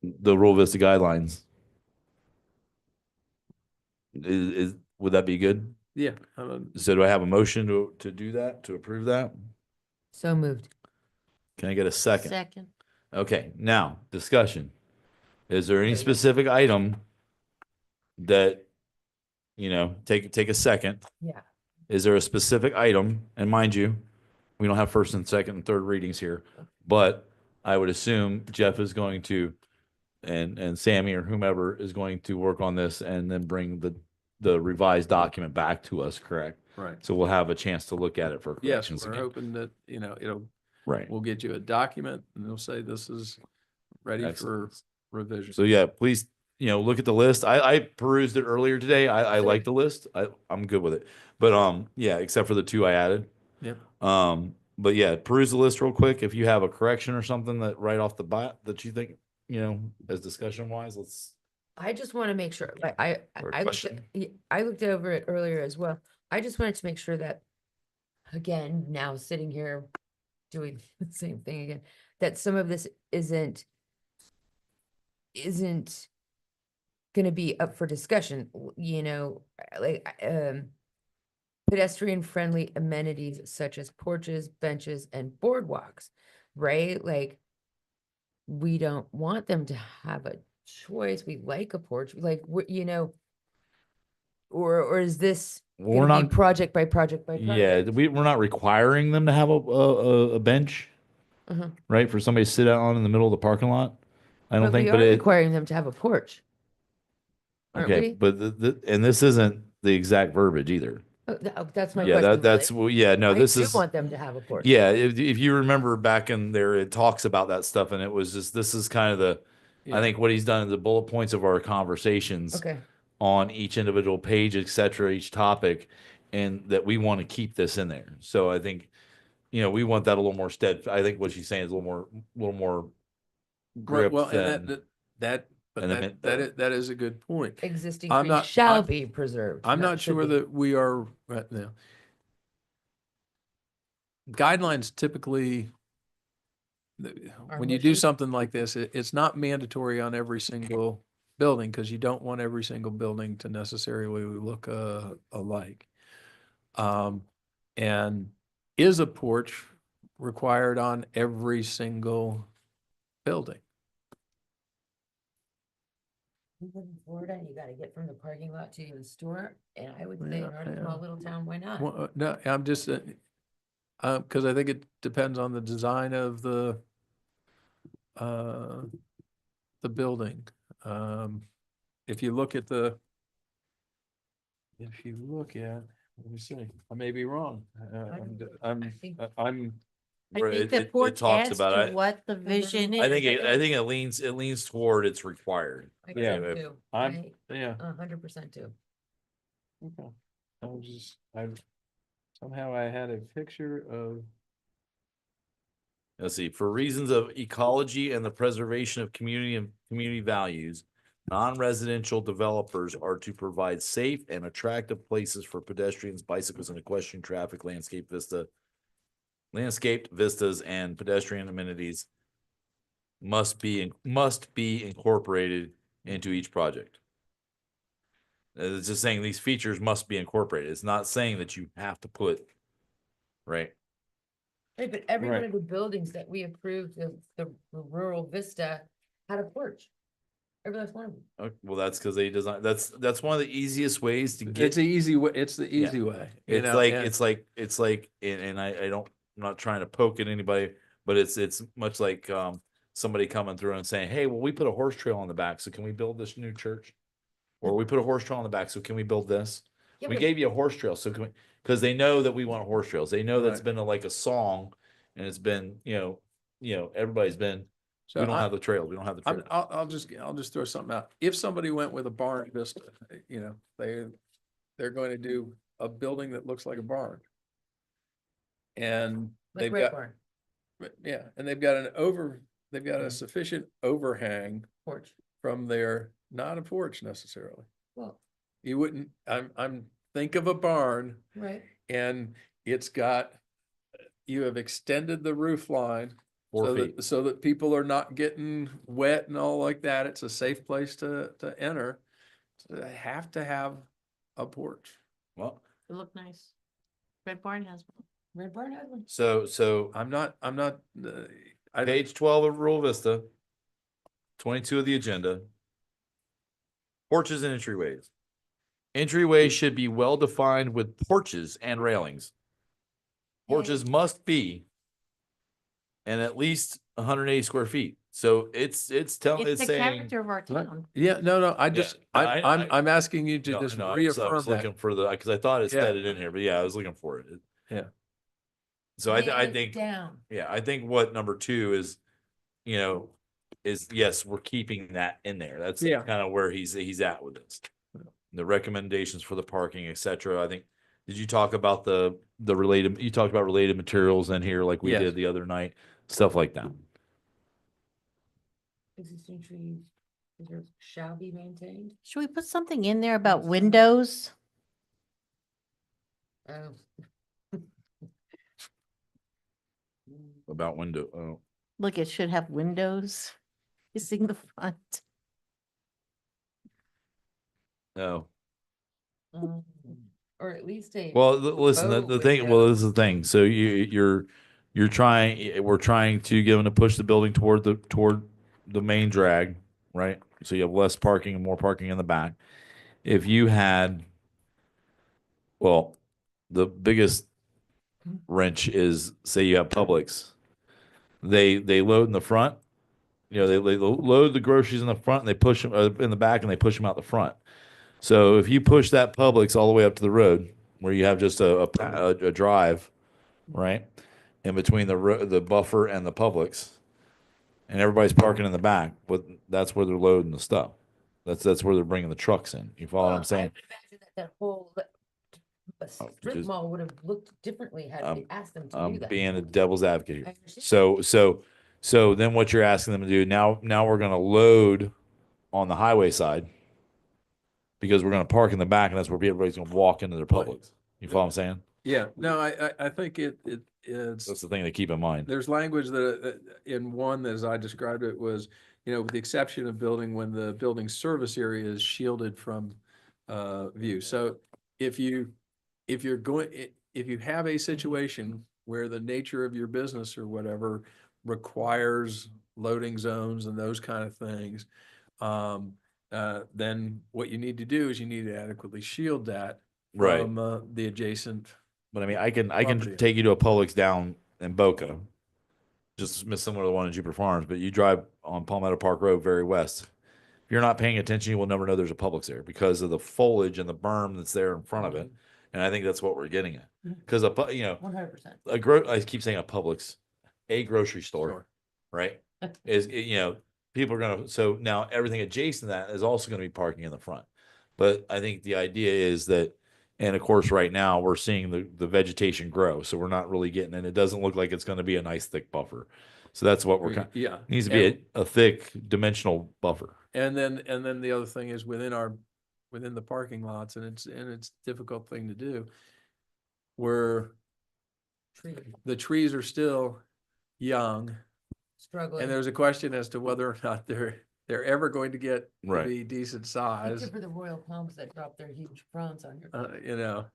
the Rural Vista guidelines. Would that be good? Yeah. So do I have a motion to do that, to approve that? So moved. Can I get a second? Second. Okay, now, discussion. Is there any specific item that, take a second? Yeah. Is there a specific item, and mind you, we don't have first and second and third readings here, but I would assume Jeff is going to, and Sammy or whomever is going to work on this and then bring the revised document back to us, correct? Right. So we'll have a chance to look at it for Yes, corrections we're again. hoping that, Right. we'll get you a document and they'll say this is ready for Excellent. revision. So yeah, please, look at the list. I perused it earlier today. I like the list. I'm good with it. But yeah, except for the two I added. Yep. But yeah, peruse the list real quick. If you have a correction or something that right off the bat that you think, as discussion wise, let's. I just want to make sure, like, Or a I looked, question. I looked over it earlier as well. I just wanted to make sure that, again, now sitting here doing the same thing again, that some of this isn't gonna be up for discussion, like, pedestrian friendly amenities such as porches, benches, and boardwalks, right? Like, we don't want them to have a choice. We like a porch, like, or is this We're gonna be not, project by project by yeah, project? we're not requiring them to have a bench, Uh-huh. right? For somebody to sit out on in the middle of the parking lot. I don't think, we but are it, requiring them to have a porch. Aren't okay, we? but and this isn't the exact verbiage either. That's my Yeah, question. that's, well, yeah, no, this I is. do want them to have a porch. Yeah, if you remember back in there, it talks about that stuff, and it was just, this is kind of I Yeah. think what he's done is the bullet points of our conversations Okay, on each individual page, et cetera, each topic, and that we want to keep this in there. So I think, we want that a little more I think what she's saying is a little more grip Well, and than, but and then but- that is a good point. existing I'm trees not- shall I'm- be preserved. I'm not should sure be. that we are right now. Guidelines typically, when you do mushy. something like this, it's not mandatory on every single building because you don't want every single building to necessarily look alike. And is a porch required on every single building? You live in Florida and you gotta get from the parking lot to the store, and I would say in Yeah, our yeah. small little town, why not? Well, no, I'm just, because I think it depends on the design of the building. If you look at let me see, I may be wrong. I think- I where think the it porch talks adds about to it. what the vision is. I think it leans toward it's required. I Yeah. do too. I'm, yeah. 100% too. Okay. Somehow I had a picture of. Let's see, for reasons of ecology and the preservation of community values, non-residential developers are to provide safe and attractive places for pedestrians, bicycles, and equestrian traffic, landscaped vistas, and pedestrian amenities must be incorporated into each project. It's just saying these features must be incorporated. It's not saying that you have to put, right? Right, but every one Right. of the buildings that we approved, the rural vista had a porch. Every last one of them. Well, that's because they design, that's one of the easiest ways to It's get. the easy way, it's the Yeah. easy way. you It's know, like, and- it's like, and I don't, I'm not trying to poke at anybody, but it's much like, somebody coming through and saying, hey, well, we put a horse trail on the back, so can we build this new church? Or we put a horse trail on the back, so can we build this? Yeah, We but- gave you a horse trail, so can we, because they know that we want horse trails. They know that's Right. been like a song and it's been, everybody's been, So we don't I- have the trails, we don't have the trails. I'll just throw something out. If somebody went with a barn vista, they're going to do a building that looks like a barn. And Like they've Red got, Barn yeah, and they've got they've got a sufficient overhang porch. from their, not a porch necessarily. Well, You wouldn't, think of a barn right. and it's got, you have extended the roof line 4 so feet. so that people are not getting wet and all like that. It's a safe place to enter. So they have to have a porch. Well, It look nice. Red Barn has one. Red Barn had one. so I'm not, I, page 12 of Rural Vista, 22 of the agenda. Porches and entryways. Entryways should be well defined with porches and railings. Porches must be and at least 180 square feet. So it's It's it's the saying. character of our Right. town. yeah, no, I Yeah, just, I- I'm asking you to No, just no, I was reaffirm looking that. for the, because I thought it Yeah. said it in here, but yeah, I was looking for it. Yeah. So I Nail it think, Down. yeah, I think what number 2 is, is yes, we're keeping that in there. That's Yeah. kind of where he's at with this. The recommendations for the parking, et cetera. I think, did you talk about the related, you talked about related materials in here like we Yes. did the other night, stuff like that. Existing trees, preserved shall be maintained. Should we put something in there about windows? Oh. About window, oh, Look, it should have windows facing the front. no. Or at least a. Well, listen, bow the thing, well, window. this is the thing. So you're trying, we're trying to get them to push the building toward the main drag, right? So you have less parking and more parking in the back. If you had, well, the biggest wrench is, say you have Publix. They load in the front, they load the groceries in the front and they push them in the back and they push them out the front. So if you push that Publix all the way up to the road where you have just a drive, right? In between the buffer and the Publix, and everybody's parking in the back, but that's where they're loading the stuff. That's where they're bringing the trucks in. You follow what I'm saying? I would imagine that whole Oh, strip just- mall would have looked differently had we asked them to do I'm that. being a devil's advocate I here. understand. So then what you're asking them to do now we're gonna load on the highway side because we're gonna park in the back and that's where everybody's gonna walk into their Publix. You follow what I'm saying? Yeah, no, I think it's. That's the thing to keep in mind. There's language that, in one, as I described it, was, with the exception of building when the building service area is shielded from view. So if you have a situation where the nature of your business or whatever requires loading zones and those kind of things, then what you need to do is you need to adequately shield that Right. from the adjacent. But I mean, I can Property. take you to a Publix down in Boca, just similar to the one in Jupiter Farms, but you drive on Palmetto Park Road very west. If you're not paying attention, you will never know there's a Publix there because of the foliage and the berm that's there in front of it. And I think that's what we're getting at. Because 100%. I keep saying a Publix, a grocery store, right? Is, people are gonna, so now everything adjacent to that is also gonna be parking in the front. But I think the idea is that, and of course, right now, we're seeing the vegetation grow, so we're not really getting, and it doesn't look like it's gonna be a nice thick buffer. So that's what we're kind, Yeah. needs to be a thick dimensional buffer. And then the other thing is within the parking lots, and it's a difficult thing to do, where Tree. the trees are still young Struggling. And there's a question as to whether or not they're ever going to get to Right. be decent size. Except for the Royal Palms that drop their huge prawns on your. You know,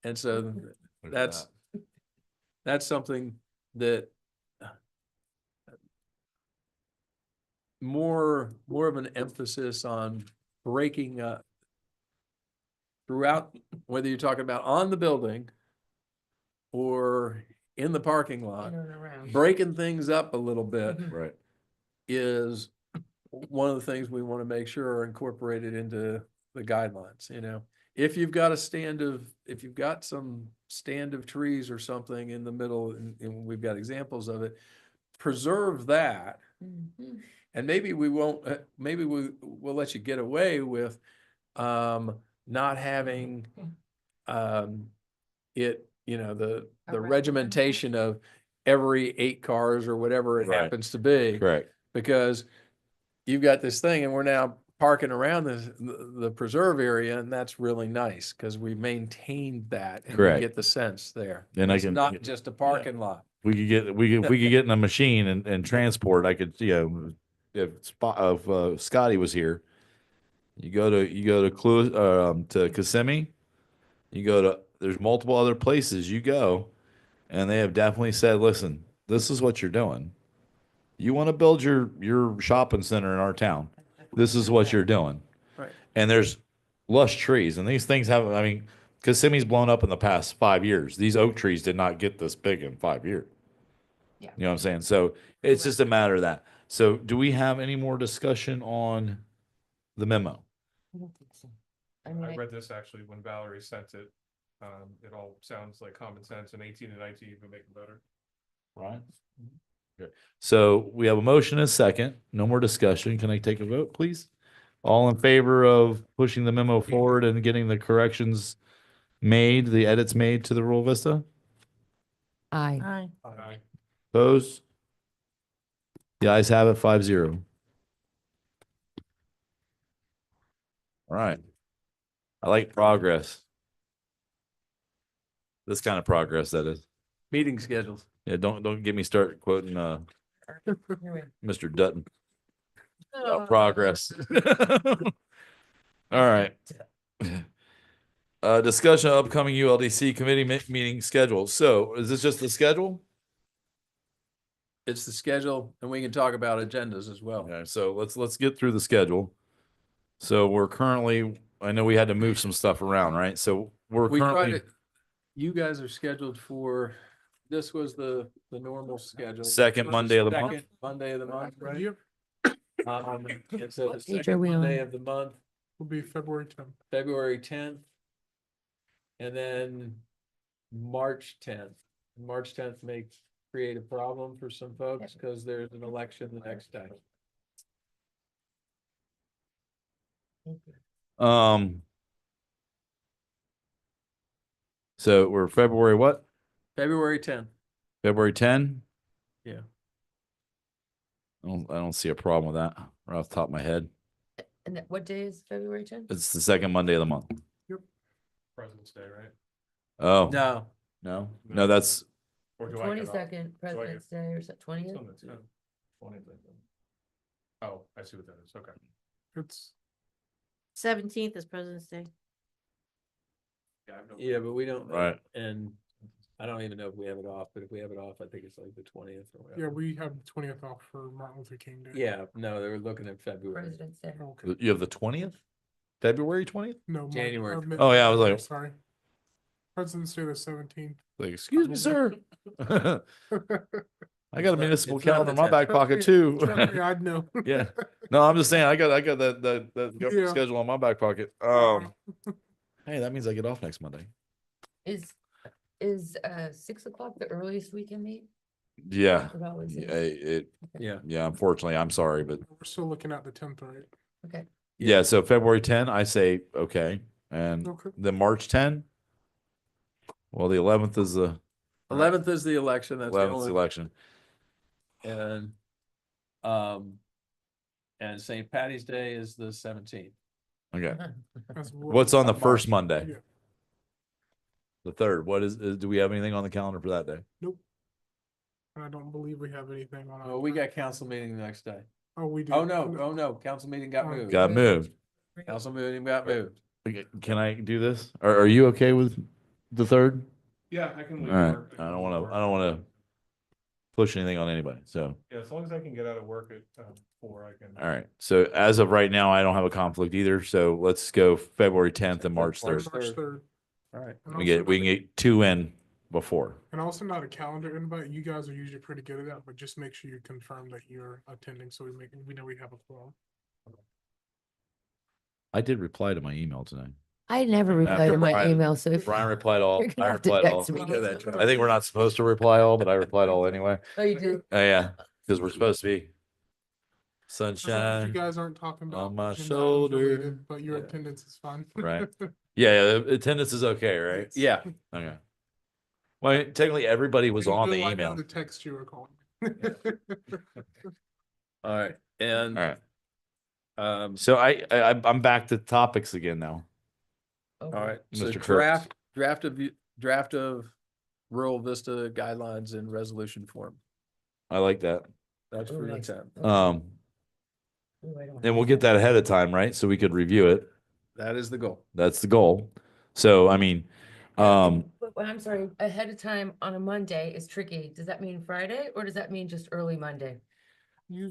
and so There's that's, that. that's something that more of an emphasis on breaking up throughout, whether you're talking about on the building or in the parking lot, In and around. breaking things up a little bit Right. is one of the things we want to make sure are incorporated into the guidelines, you know. If you've got if you've got some stand of trees or something in the middle, and we've got examples of it, preserve that. Mhm. And maybe we won't, maybe we'll let you get away with, not having, it, you know, the Around. regimentation of every 8 cars or whatever it Right. happens to be. Correct. Because you've got this thing and we're now parking around the preserve area, and that's really nice because we maintained that. And you Correct. get the sense there. And I It's can- not just a parking lot. We could get in a machine and transport. I could, if Scotty was here, you go to Kissimmee, there's multiple other places you go, and they have definitely said, listen, this is what you're doing. You want to build your shopping center in our town. This is what you're doing. Right. And there's lush trees, and these things Kissimmee's blown up in the past 5 years. These oak trees did not get this big in 5 years. Yeah. You know what I'm saying? So it's just a matter of that. So do we have any more discussion on the memo? I don't think so. I mean, I read this actually when Valerie sent it. It all sounds like common sense, and 18 and 19 even make it better. Right. Okay. So we have a motion and a second. No more discussion. Can I take a vote, please? All in favor of pushing the memo forward and getting the corrections made, the edits made to the Rural Vista? Aye. Aye. Aye. Opposed? The ayes have it, 5-0. All right. I like progress. This kind of progress, that is. Meeting schedules. Yeah, don't get me started quoting Here we- Mr. Dutton about progress. All right. Discussion of upcoming ULDC committee meeting schedule. So is this just the schedule? It's the schedule, and we can talk about agendas as well. Okay, so let's get through the schedule. So we're currently, I know we had to move some stuff around, right? So we're We tried currently to, you guys are scheduled for, this was the normal schedule. Second This was Monday of the month? second Monday of the month, right? Yep, And so the What page are second we on? Monday of the month, will be February 10th. February 10th. And then March 10th. March 10th may create a problem for some folks because there's an election the next day. So we're February what? February 10th. February 10? Yeah. I don't see a problem with that right off the top of my head. And what day is February 10th? It's the second Monday of the month. President's Day, right? Oh, No, no, that's, Or do I get off? 22nd, President's Day, or It's 20th? on the 10th. 20th, I think. Oh, I see what that is. Okay. It's 17th is President's Day. Yeah, I have no- yeah, but we don't. Right. And I don't even know if we have it off, but if we have it off, I think it's like the 20th or whatever. yeah, we have the 20th off for Martin Luther King Day. Yeah, no, they were looking at February. President's Day. Okay. you have the 20th? February 20th? No, Martin- January. Oh, yeah, I was like- sorry. President's Day the 17th. Like, excuse me, sir. I got a It's not- municipal it's not calendar in the my 10th. back pocket too. Yeah, I know. Yeah. No, I'm just saying, I got that government Yeah. schedule on my back pocket. Hey, that means I get off next Monday. Is 6 o'clock the earliest we can meet? Yeah. It always Yeah, is. yeah, unfortunately, I'm sorry, but We're still looking at the 10th, right? Okay. yeah, so February 10, I say, okay. And Okay. then March 10? Well, the 11th is the 11th is the election. That's the 11th only, election. and St. Patty's Day is the 17th. Okay. That's What's on the March. first Monday? Yeah. The 3rd. What is, do we have anything on the calendar for that day? And I don't believe we have anything on. our Oh, we got current council calendar. meeting the next day. Oh, we do. Oh, no, council meeting got Oh. moved. Got moved. Council meeting got moved. Okay, can I do this? Are you okay with the third? Yeah, I can All leave right, work. I can don't leave wanna, work. I don't wanna push anything on anybody, so, Yeah, as long as I can get out of work at 4, I can. all right. So as of right now, I don't have a conflict either, so let's go February 10th and March March 3rd. March third. 3rd. All right. And We also get, we not can a- get 2 in before. And also not a calendar invite. You guys are usually pretty good at that, but just make sure you confirm that you're attending so we know we have a quorum. I did reply to my email tonight. I never reply After to my Brian- email, so if. Brian replied all, You're gonna I have to replied all. text me. I think we're not supposed to reply all, but I replied all anyway. Oh, you do? Oh, yeah, because we're supposed to be As long as you sunshine. guys aren't talking about. on my agenda items shoulder. related, But your Yeah. attendance is fine. Right. Yeah, attendance is okay, right? Yeah, Okay. Well, technically, everybody was You on do the like them email. To text you or call. all right. All And, right. um, So I'm back to topics again now. all right, so Mr. Kurtz. draft of rural Vista guidelines in resolution form. I like that. That's Oh, for your nice. intent. Um, Oh, I don't and have we'll get that ahead of time, right? So we could review it. That is the goal. That's the goal. So, I mean, But I'm sorry, ahead of time on a Monday is tricky. Does that mean Friday or does that mean just early Monday?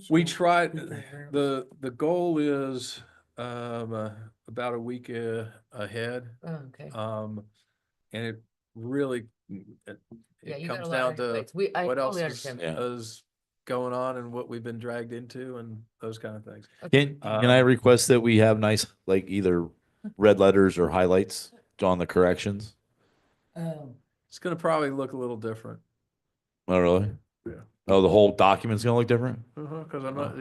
We tried, the goal is, about a week, ahead. Oh, okay. And it really, it Yeah, it you got comes a lot down on to your plates. I what else totally is, understand. is going on and what we've been dragged into and those kind of things. can I request that we have nice, like either red letters or highlights on the corrections? Oh. It's gonna probably look a little different. Oh, really? Yeah. Oh, the whole document's gonna look different? Cause I'm not,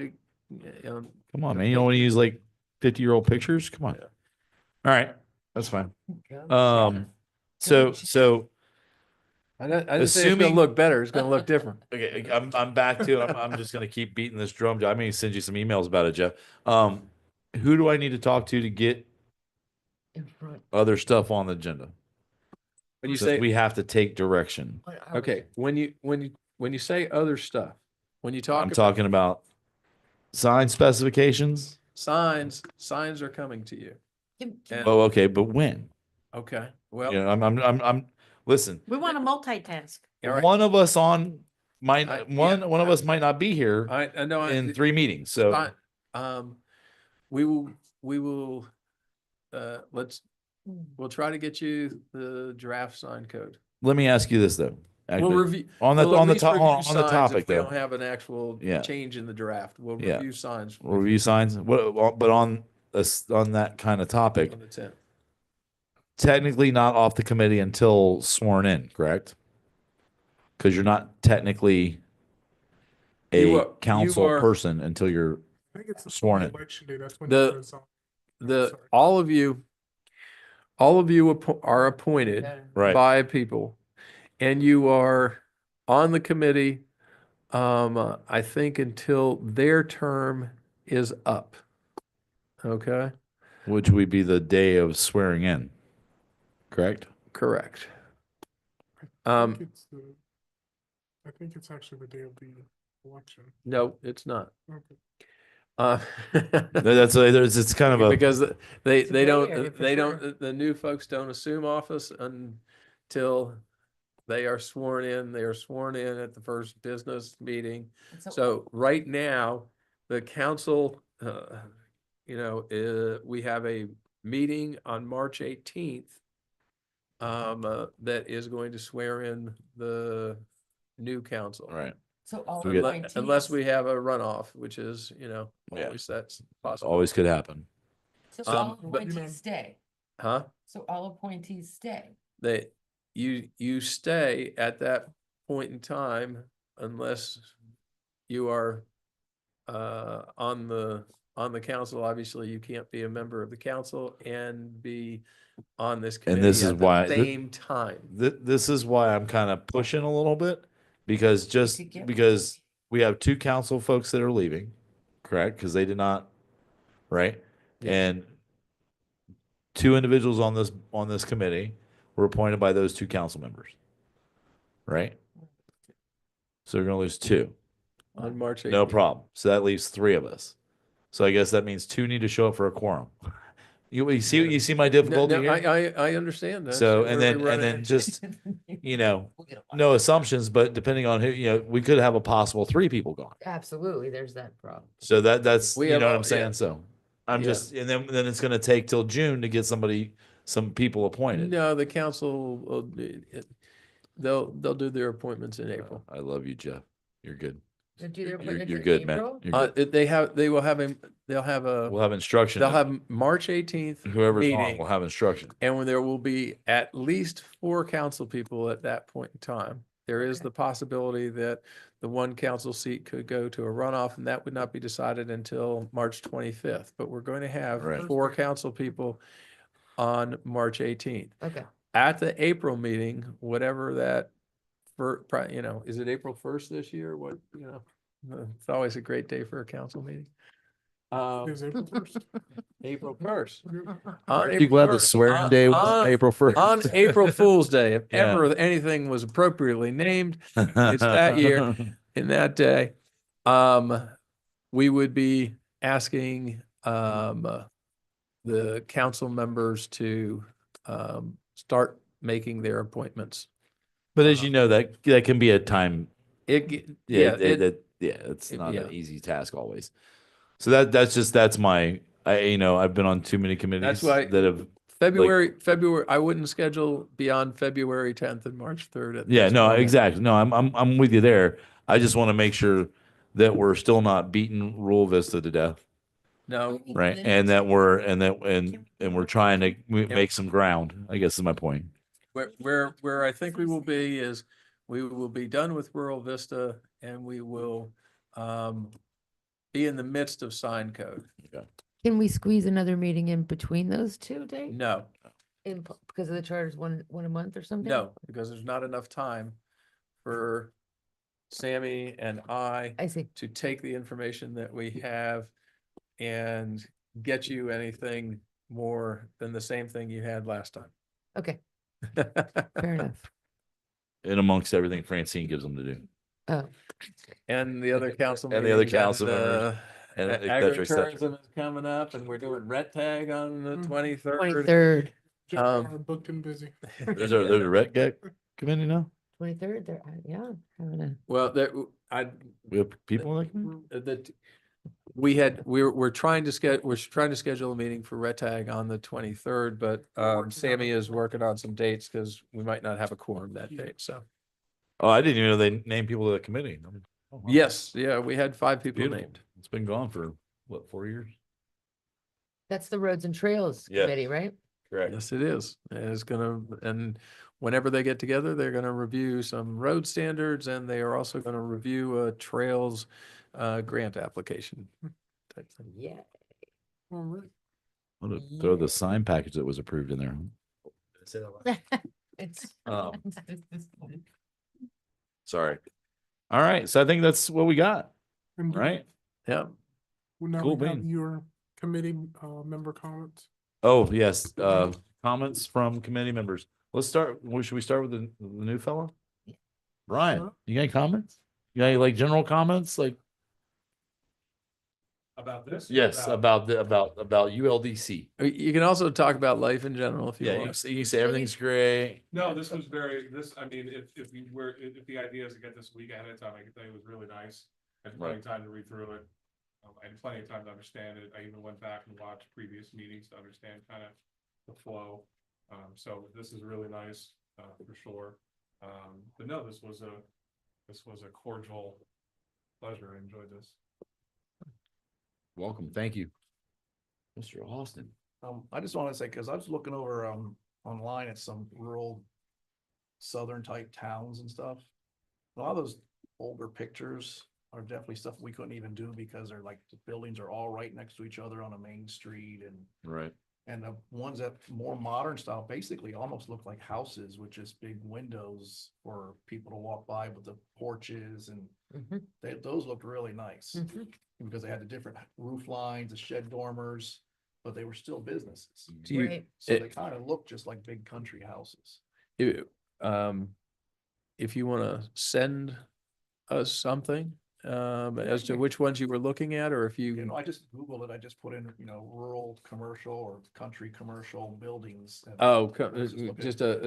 Come on, man. You don't want to use like 50-year-old pictures? Come on. Yeah. All right, that's fine. God. So I didn't say it's gonna Assuming- look better, it's gonna look different. okay, I'm back to I'm just gonna keep beating this drum. I may send you some emails about it, Jeff. Who do I need to talk to get In front. other stuff on the agenda? When you Since say, we have to take direction. What are we- okay, when you say other stuff, when you talk I'm about talking about sign specifications. signs are coming to you. Can- Oh, okay, but when? Okay, You well, know, I'm listen. We want to multitask. all right. One of us might I- one yeah. of us might not be here I know. in 3 meetings. So Fine. We will, we'll try to get you the draft sign code. let me ask you this though. We'll Actually, review. on the we'll at on the least top review on the signs if topic We though. don't have an actual Yeah. change in the draft. We'll Yeah. review signs. Review signs. What? But on on that kind of topic, On the 10th. technically not off the committee until sworn in, correct? Because you're not technically You a are- council you are- person until you're I think it's the Sworn in. election day. That's when The- it goes on. Sorry. All of you are appointed right. by people, and you are on the committee, I think until their term is up. Okay, Which would be the day of swearing in, correct? correct. I think I think it's actually the day of the election. No, it's not. Okay. That's it's kind of a Because they It's a gray don't, area for they sure. don't, the new folks don't assume office until they are sworn in. They are sworn in at the first business meeting. So right now, the council, we have a meeting on March 18th that is going to swear in the new council. right. So all So we get- Unless we have a runoff, which is, Yeah. always that's possible. Always could happen. So all but- appointees stay. Huh? So all appointees stay. You stay at that point in time unless you are on the council. Obviously, you can't be a member of the council and be on this committee this is at the why- same time. This is why I'm kind of pushing a little bit because could get because we have 2 council folks that are leaving, correct? Because they did not, right? Yeah. And 2 individuals on this committee were appointed by those 2 council members, right? So we're gonna lose two. on March 18th. No problem. So that leaves three of us. So I guess that means two need to show up for a quorum. You see my No, difficulty no, here? I understand that. So, and then just, you know, no assumptions, but depending on who, you know, we could have a possible three people gone. Absolutely, there's that problem. So that's, We you have know what a- I'm saying? yeah. So I'm Yeah. just, and then it's gonna take till June to get some people appointed. No, the council, they'll do their appointments in April. I love you, Jeff. You're good. They'll do their You're appointments in good, man. April? You're Uh, good. they will have they'll have We'll have instruction. they'll have March 18th Whoever's on meeting, will have instruction. and when there will be at least 4 council people at that point in time. There is Okay. the possibility that the one council seat could go to a runoff, and that would not be decided until March 25th. But we're going to have Right. 4 council people on March 18th. Okay. At the April meeting, whatever that, you know, is it April 1st this year? What, you know, it's always a great day for a council meeting. Is April 1st. April 1st. Aren't you glad the swearing day was April 1st? On April Fool's Day, if Yeah. ever anything was appropriately named it's that year. in that day, we would be asking, the council members to, start making their appointments. But as you know, that can be a time. Yeah, It's not yeah. an easy task always. So that's my, I've been on too many committees why- that have, February, I wouldn't schedule beyond February 10th and March 3rd. at yeah, this no, point. exactly. No, I'm with you there. I just want to make sure that we're still not beating Rural Vista to death, No, right? And that we're trying to make some ground, I guess is my point. where I think we will be is, we will be done with Rural Vista, and we will, be in the midst of sign code. Can we squeeze another meeting in between those two dates? No, Because of the charter's one a month or something? no, because there's not enough time for Sammy and I I see. to take the information that we have and get you anything more than the same thing you had last time. Okay, fair enough. And amongst everything Francine gives them to do. Oh, And the other council. And the other meetings, council members, and et cetera, et cetera. Agritourism is coming up, and we're doing red tag on the 23rd. 23rd, Just Um, are booked and busy. There's a red gag committee now? 23rd, they're, yeah, having a, Well, there, We have people in that committee? that we're trying to schedule a meeting for red tag on the 23rd, but Sammy is working on some dates because we might not have a quorum that date, so. Oh, I didn't even know they named people to the committee. Oh, wow. Yes, yeah, we had 5 people Beautiful. named. It's been gone for what, 4 years? that's the Roads and Trails Yeah. Committee, right? Correct. Yes, it is. It's gonna, and whenever they get together, they're gonna review some road standards, and they are also gonna review a trails grant application type thing. Yeah. All right. Throw the sign package that was approved in there. It's. Um, Sorry. All right. So I think that's what we got, And do- right? Yeah, Well, now Cool we have bean. your committee member comments. Oh, yes. Comments from committee members. Let's start. Should we start with the new fellow? Brian, Sure. you got any comments? You got any like general comments? Like, About this? or yes, about ULDC. you can also talk about life in general if you Yeah, you want. can say everything's great. No, this was I mean, if the idea is to get this week ahead of time, I can tell you it was really nice. I had plenty of time to read through it. I had plenty of time to understand it. I even went back and watched previous meetings to understand kind of the flow. So this is really nice, for sure. But no, this was a cordial pleasure. I enjoyed this. Welcome. Thank you. Mr. Austin. I just want to say, because I was looking over online at some rural southern type towns and stuff. A lot of those older pictures are definitely stuff we couldn't even do because they're like, the buildings are all right next to each other on a main street Right. and the ones that more modern style basically almost look like houses with just big windows for people to walk by with the porches and Mhm, those looked really nice mhm. because they had the different roof lines, the shed dormers, but they were still businesses. Do you, Right. So It- they kind of look just like big country houses. you, if you want to send us something, as to which ones you were looking at, or if You you, know, I just Googled it. I just put in, rural commercial or country commercial buildings. and oh, I was looking just at-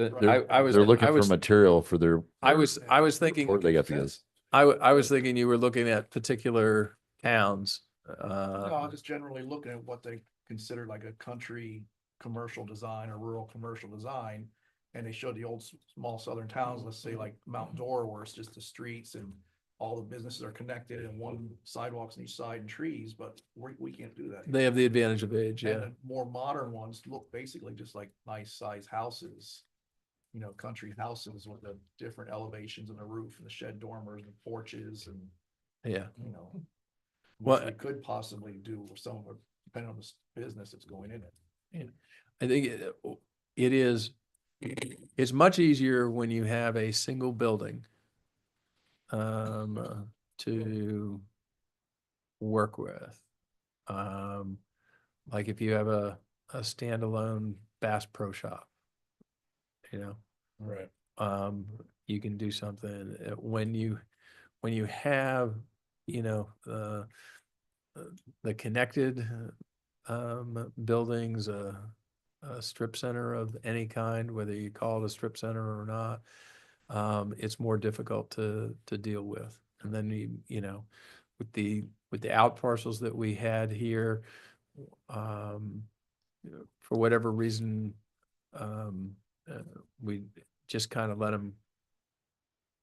I was, They're looking I for was, material for their, I was thinking, report they got to give. I was thinking you were looking at particular towns. No, I'm just generally looking at what they consider like a country commercial design or rural commercial design. And they showed the old small southern towns, let's say like Mount Dora, where it's just the streets and all the businesses are connected and one sidewalks on each side and trees, but we can't do that. They have the advantage of age, And yeah. the more modern ones look basically just like nice size houses. Country houses with the different elevations on the roof and the shed dormers and porches and, Yeah. which Well, we could possibly do with some of it, depending on the business that's going in it. I think it is, it's much easier when you have a single building to work with. Like if you have a standalone Bass Pro Shop, Right. you can do something. When you have, the connected buildings, a strip center of any kind, whether you call it a strip center or not, it's more difficult to deal with. And then with the out parcels that we had here, for whatever reason, we just kind of let them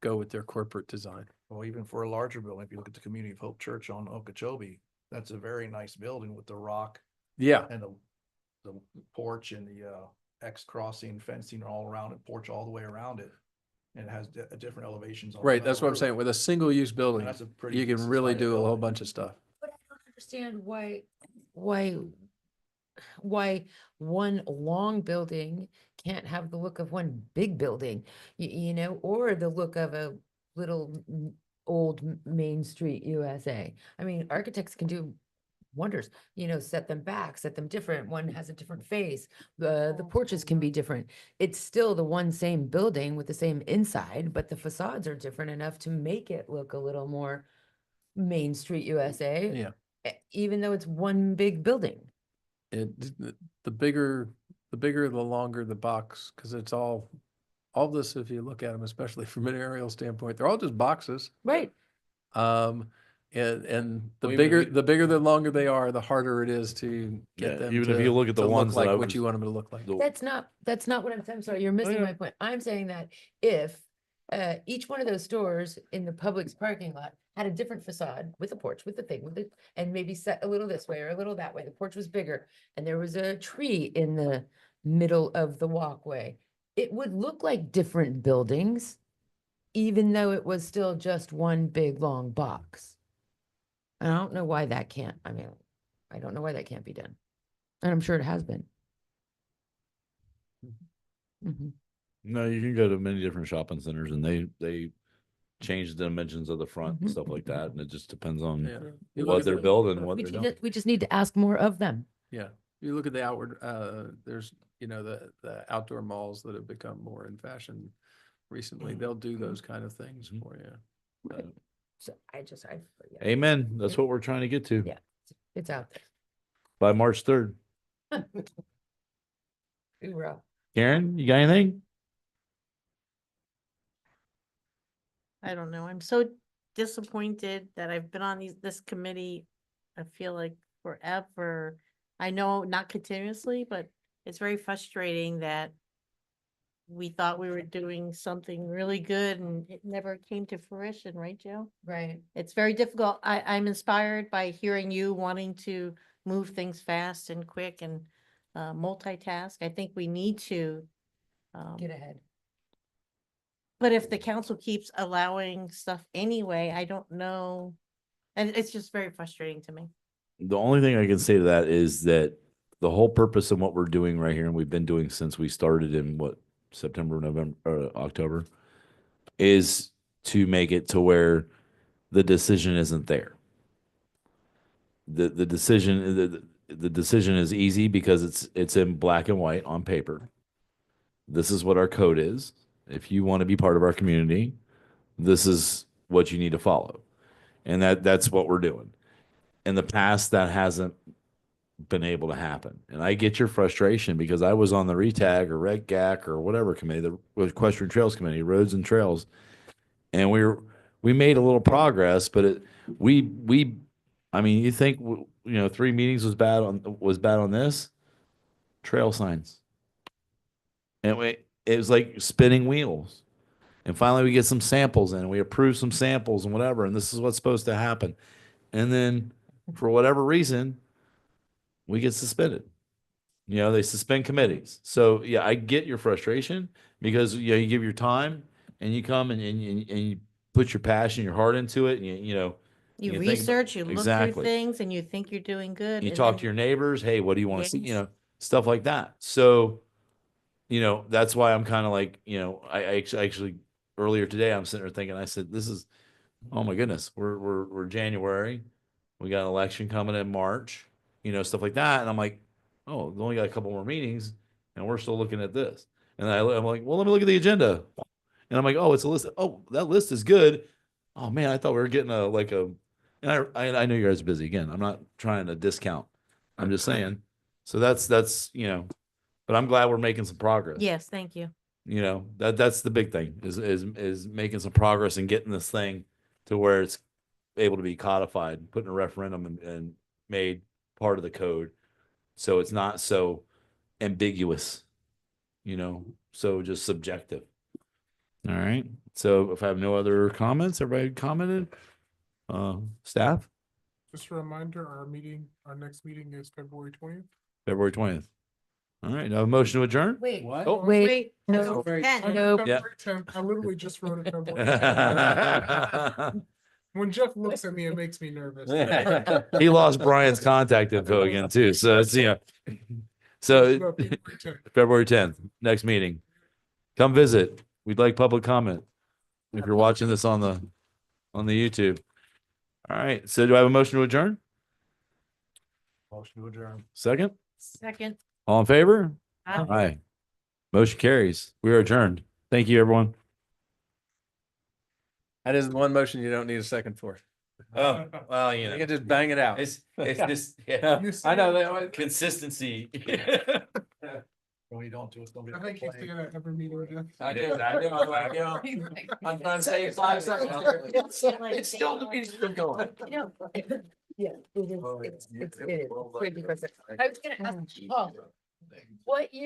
go with their corporate design. Well, even for a larger building, if you look at the Community of Hope Church on Okeechobee, that's a very nice building with the rock Yeah, and the porch and the X crossing fencing all around it, porch all the way around it. And it has different elevations. on the right. That's metal what I'm roof. saying. With a single use And building, that's a pretty you can decent really sized do a whole building. bunch of stuff. But I don't understand why one long building can't have the look of one big building, or the look of a little old Main Street USA. I mean, architects can do wonders, set them back, set them different. One has a different face. The porches can be different. It's still the one same building with the same inside, but the facades are different enough to make it look a little more Main Street USA. Yeah. Even though it's one big building. The bigger, the longer the box, because it's all this, if you look at them, especially from an aerial standpoint, they're all just boxes. Right. And the Well, even if bigger, you- the longer they are, the harder it is to Yeah, get them even if to you look at the to look ones that like I what was- you want them to look like. the- That's not what I'm sorry, you're missing yeah. my point. I'm saying that if each one of those stores in the Publix parking lot had a different facade with a porch, with the thing, and maybe set a little this way or a little that way, the porch was bigger, and there was a tree in the middle of the walkway, it would look like different buildings, even though it was still just one big long box. And I don't know why that can't, I mean, I don't know why that can't be done. And I'm sure it has been. Mhm. No, you can go to many different shopping centers and they change the dimensions of the front and Mhm. stuff like that. And it just depends on Yeah. You look what at they're the- building, what they're doing. We just need to ask more of them. Yeah, you look at the outward, there's, the outdoor malls that have become more in fashion recently, they'll do those kind of things Mhm. for you. So yeah, Amen. That's what we're trying to get to Yeah. it's out by March 3rd. there. Hoorah. Karen, you got anything? I don't know. I'm so disappointed that I've been on this committee. I feel like forever. I know not continuously, but it's very frustrating that we thought we were doing something really good and it never came to fruition, right, Joe? Right. It's very difficult. I'm inspired by hearing you wanting to move things fast and quick and multitask. I think we need to. Get ahead. But if the council keeps allowing stuff anyway, I don't know. And it's just very frustrating to me. The only thing I can say to that is that the whole purpose of what we're doing right here, and we've been doing since we started in September, November, October, is to make it to where the decision isn't there. The decision the decision is easy because it's in black and white on paper. This is what our code is. If you want to be part of our community, this is what you need to follow. And that's what we're doing. In the past, that hasn't been able to happen. And I get your frustration because I was on the RETAG or REG-GAC or whatever committee, the Equestrian Trails Committee, Roads and Trails. And we made a little progress, but I mean, you think, 3 meetings was bad on this? Trail signs. And it was like spinning wheels. And finally we get some samples in, we approve some samples and whatever, and this is what's supposed to happen. And then for whatever reason, we get suspended. They suspend committees. So yeah, I get your frustration because you give your time and you come and you put your passion, your heart into it, and You think about- research, you look through Exactly. things and you think you're doing good. you and talk then to your neighbors, hey, what do you want to see? Yes. Stuff like that. So, that's why I'm kind of like, I actually earlier today, I'm sitting there thinking, I said, this is, oh my goodness, we're January. We got an election coming in March, stuff like that. And I'm like, oh, we only got a couple more meetings and we're still looking at this. And I'm like, well, let me look at the agenda. And I'm like, oh, it's a list. Oh, that list is good. Oh man, I thought we were getting and I know you guys are busy again. I'm not trying to discount. I'm just saying. So that's, but I'm glad we're making some progress. Yes, thank you. That's the big thing is making some progress and getting this thing to where it's able to be codified, put in a referendum and made part of the code. So it's not so ambiguous, so just subjective. All right. So if I have no other comments, everybody commented? Staff, Just a reminder, our next meeting is February 20th. February 20th. All right. Now a motion to adjourn? Wait. What? Oh. Wait, no, no, 10. no, Yeah. February 10th. I literally just wrote it February. When Jeff looks at me, it makes me nervous. He lost Brian's contact info again too. So it's, so February 10th. February 10th, next meeting. Come visit. We'd like public comment. If you're watching this on the YouTube. All right. So do I have a motion to adjourn? Motion to adjourn. Second? Second. All in favor? Aye. Aye. Motion carries. We are adjourned. Thank you, everyone. That is one motion you don't need a second for. Oh, well, You can just bang it out. it's just, yeah, You I know see, that. consistency. When you don't do it, it's gonna be. I think you say that every meeting, Jeff. I do. I'm trying to say 5 seconds. It's still the meeting's still going. Yeah, it is, Oh, it's, yeah. it is. Pretty impressive. I was gonna ask, Paul, what year?